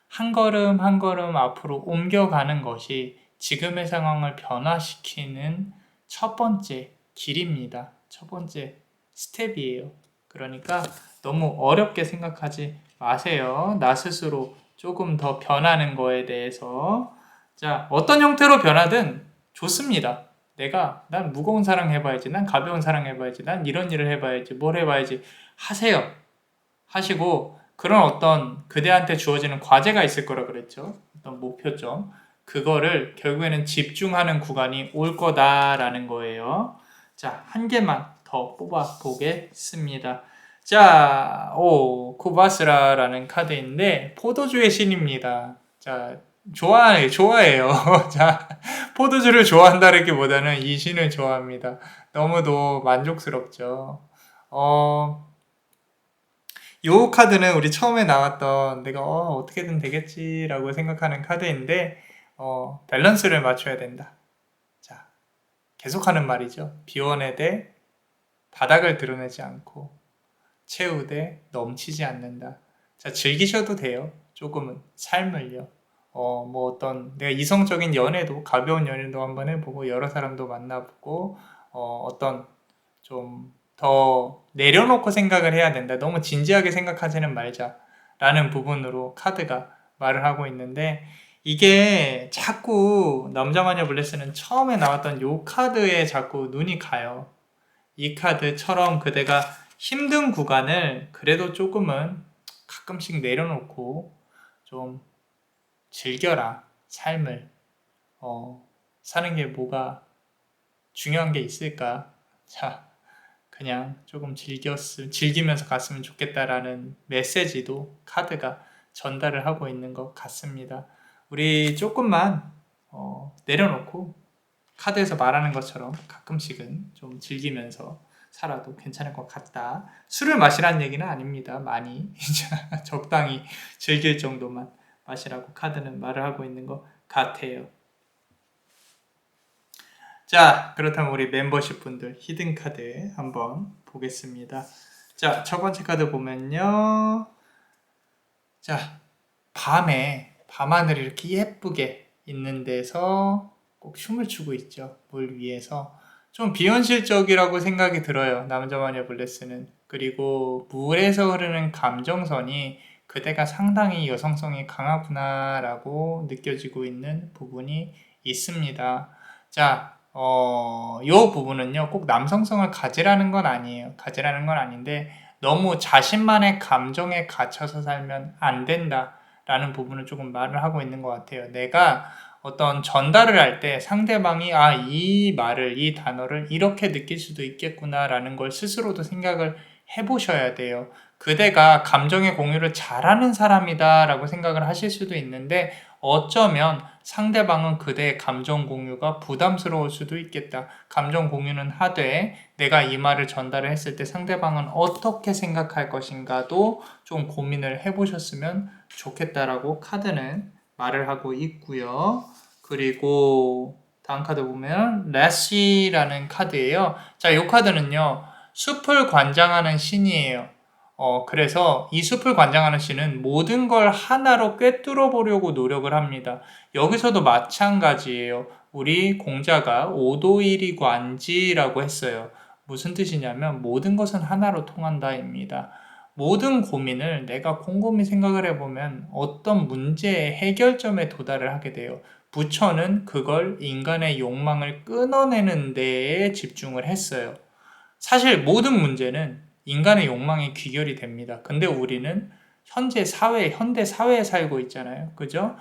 한 걸음 한 걸음 앞으로 옮겨가는 것이 지금의 상황을 변화시키는 첫 번째 길입니다. 첫 번째 스텝이에요. 그러니까 너무 어렵게 생각하지 마세요. 나 스스로 조금 더 변하는 거에 대해서. 자, 어떤 형태로 변하든 좋습니다. 난 무거운 사랑 해봐야지, 난 가벼운 사랑 해봐야지, 난 이런 일을 해봐야지, 뭘 해봐야지 하세요. 하시고 그런 어떤 그대한테 주어지는 과제가 있을 거라 그랬죠. 어떤 목표점. 그거를 결국에는 집중하는 구간이 올 거다라는 거예요. 자, 한 개만 더 뽑아 보겠습니다. 자, 쿠바스라라는 카드인데 포도주의 신입니다. 자, 좋아해요. 자, 포도주를 좋아한다기보다는 이 신을 좋아합니다. 너무도 만족스럽죠. 요 카드는 우리 처음에 나왔던 내가 어떻게든 되겠지라고 생각하는 카드인데 밸런스를 맞춰야 된다. 자, 계속하는 말이죠. 비워내되 바닥을 드러내지 않고 채우되 넘치지 않는다. 자, 즐기셔도 돼요. 조금은 삶을요. 뭐 내가 이성적인 연애도 가벼운 연애도 한번 해보고 여러 사람도 만나보고 어떤 좀 더 내려놓고 생각을 해야 된다. 너무 진지하게 생각하지는 말자라는 부분으로 카드가 말을 하고 있는데 이게 자꾸 남자마녀 블레스는 처음에 나왔던 요 카드에 자꾸 눈이 가요. 이 카드처럼 그대가 힘든 구간을 그래도 조금은 가끔씩 내려놓고 좀 즐겨라. 삶을 사는 게 뭐가 중요한 게 있을까? 자, 그냥 조금 즐기면서 갔으면 좋겠다라는 메시지도 카드가 전달을 하고 있는 것 같습니다. 우리 조금만 내려놓고 카드에서 말하는 것처럼 가끔씩은 좀 즐기면서 살아도 괜찮을 것 같다. 술을 마시라는 얘기는 아닙니다. 많이 적당히 즐길 정도만 마시라고 카드는 말을 하고 있는 것 같아요. 자, 그렇다면 우리 멤버십 분들 히든 카드 한번 보겠습니다. 자, 첫 번째 카드 보면요. 자, 밤하늘이 이렇게 예쁘게 있는 데서 꼭 춤을 추고 있죠. 물 위에서. 좀 비현실적이라고 생각이 들어요. 남자마녀 블레스는. 그리고 물에서 흐르는 감정선이 그대가 상당히 여성성이 강하구나라고 느껴지고 있는 부분이 있습니다. 자, 요 부분은요, 꼭 남성성을 가지라는 건 아니에요. 가지라는 건 아닌데, 너무 자신만의 감정에 갇혀서 살면 안 된다라는 부분을 조금 말을 하고 있는 것 같아요. 내가 어떤 전달을 할 때 상대방이 이 말을, 이 단어를 이렇게 느낄 수도 있겠구나라는 걸 스스로도 생각을 해보셔야 돼요. 그대가 감정의 공유를 잘하는 사람이다라고 생각을 하실 수도 있는데 어쩌면 상대방은 그대의 감정 공유가 부담스러울 수도 있겠다. 감정 공유는 하되 내가 이 말을 전달을 했을 때 상대방은 어떻게 생각할 것인가도 좀 고민을 해보셨으면 좋겠다라고 카드는 말을 하고 있고요. 그리고 다음 카드 보면 레시라는 카드예요. 자, 이 카드는요. 숲을 관장하는 신이에요. 그래서 이 숲을 관장하는 신은 모든 걸 하나로 꿰뚫어 보려고 노력을 합니다. 여기서도 마찬가지예요. 우리 공자가 오도일이 관지라고 했어요. 무슨 뜻이냐면 모든 것은 하나로 통한다입니다. 모든 고민을 내가 곰곰이 생각을 해보면 어떤 문제의 해결점에 도달을 하게 돼요. 부처는 그걸 인간의 욕망을 끊어내는 데에 집중을 했어요. 사실 모든 문제는 인간의 욕망이 귀결이 됩니다. 근데 우리는 현재 현대 사회에 살고 있잖아요. 그죠?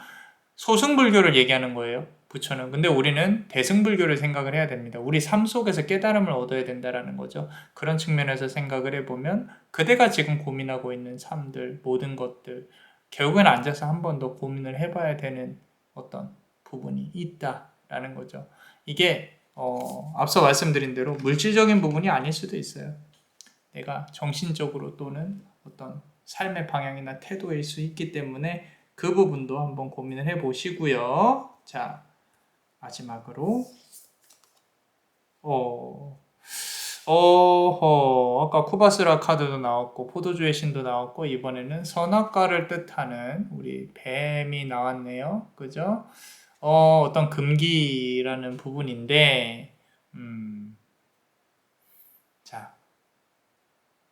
소승불교를 얘기하는 거예요. 부처는. 근데 우리는 대승불교를 생각을 해야 됩니다. 우리 삶 속에서 깨달음을 얻어야 된다는 거죠. 그런 측면에서 생각을 해보면 그대가 지금 고민하고 있는 삶들, 모든 것들 결국엔 앉아서 한 번 더 고민을 해봐야 되는 어떤 부분이 있다라는 거죠. 이게 앞서 말씀드린 대로 물질적인 부분이 아닐 수도 있어요. 내가 정신적으로 또는 어떤 삶의 방향이나 태도일 수 있기 때문에 그 부분도 한번 고민을 해보시고요. 자, 마지막으로 아까 쿠바스라 카드도 나왔고 포도주의 신도 나왔고 이번에는 선악과를 뜻하는 우리 뱀이 나왔네요. 그죠? 어떤 금기라는 부분인데 자,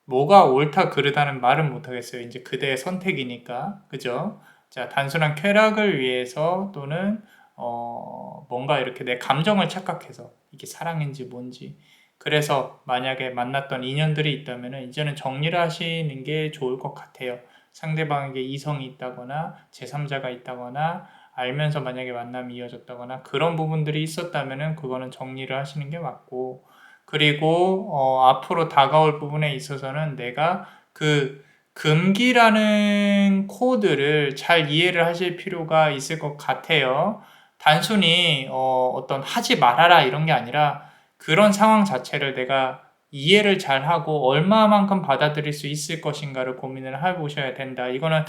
뭐가 옳다 그르다는 말은 못하겠어요. 이제 그대의 선택이니까. 그죠? 자, 단순한 쾌락을 위해서 또는 뭔가 이렇게 내 감정을 착각해서 이게 사랑인지 뭔지 그래서 만약에 만났던 인연들이 있다면 이제는 정리를 하시는 게 좋을 것 같아요. 상대방에게 이성이 있다거나 제3자가 있다거나 알면서 만약에 만남이 이어졌다거나 그런 부분들이 있었다면 그거는 정리를 하시는 게 맞고 그리고 앞으로 다가올 부분에 있어서는 내가 그 금기라는 코드를 잘 이해를 하실 필요가 있을 것 같아요. 단순히 어떤 하지 말아라 이런 게 아니라 그런 상황 자체를 내가 이해를 잘 하고 얼마만큼 받아들일 수 있을 것인가를 고민을 해보셔야 된다. 이거는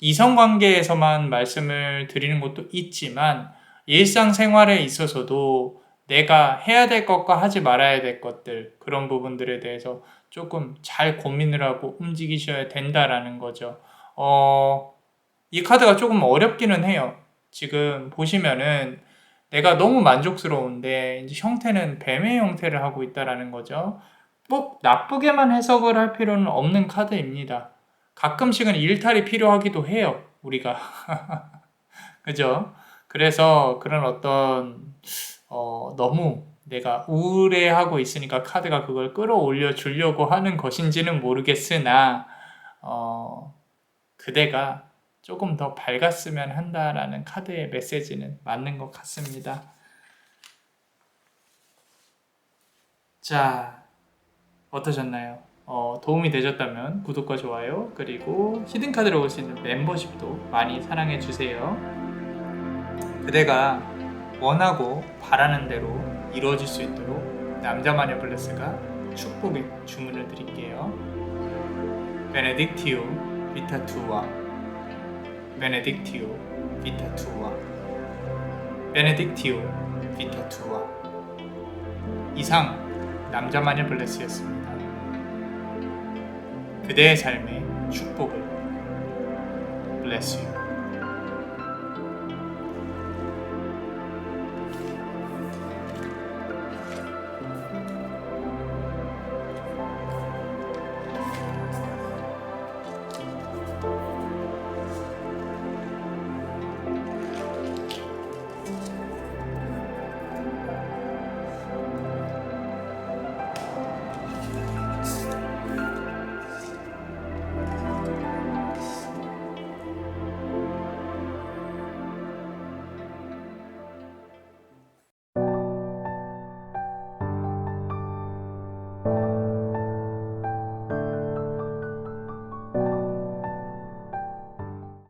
이성관계에서만 말씀을 드리는 것도 있지만 일상생활에 있어서도 내가 해야 될 것과 하지 말아야 될 것들 그런 부분들에 대해서 조금 잘 고민을 하고 움직이셔야 된다라는 거죠. 이 카드가 조금 어렵기는 해요. 지금 보시면은 내가 너무 만족스러운데 이제 형태는 뱀의 형태를 하고 있다라는 거죠. 꼭 나쁘게만 해석을 할 필요는 없는 카드입니다. 가끔씩은 일탈이 필요하기도 해요. 우리가 그죠? 그래서 그런 어떤 너무 내가 우울해하고 있으니까 카드가 그걸 끌어올려 주려고 하는 것인지는 모르겠으나 그대가 조금 더 밝았으면 한다라는 카드의 메시지는 맞는 것 같습니다. 자, 어떠셨나요? 도움이 되셨다면 구독과 좋아요 그리고 히든카드로 올 수 있는 멤버십도 많이 사랑해주세요. 그대가 원하고 바라는 대로 이루어질 수 있도록 남자마녀 블레스가 축복의 주문을 드릴게요. 베네딕티오 비타투아 베네딕티오 비타투아 베네딕티오 비타투아 이상 남자마녀 블레스였습니다. 그대의 삶에 축복을. Bless you.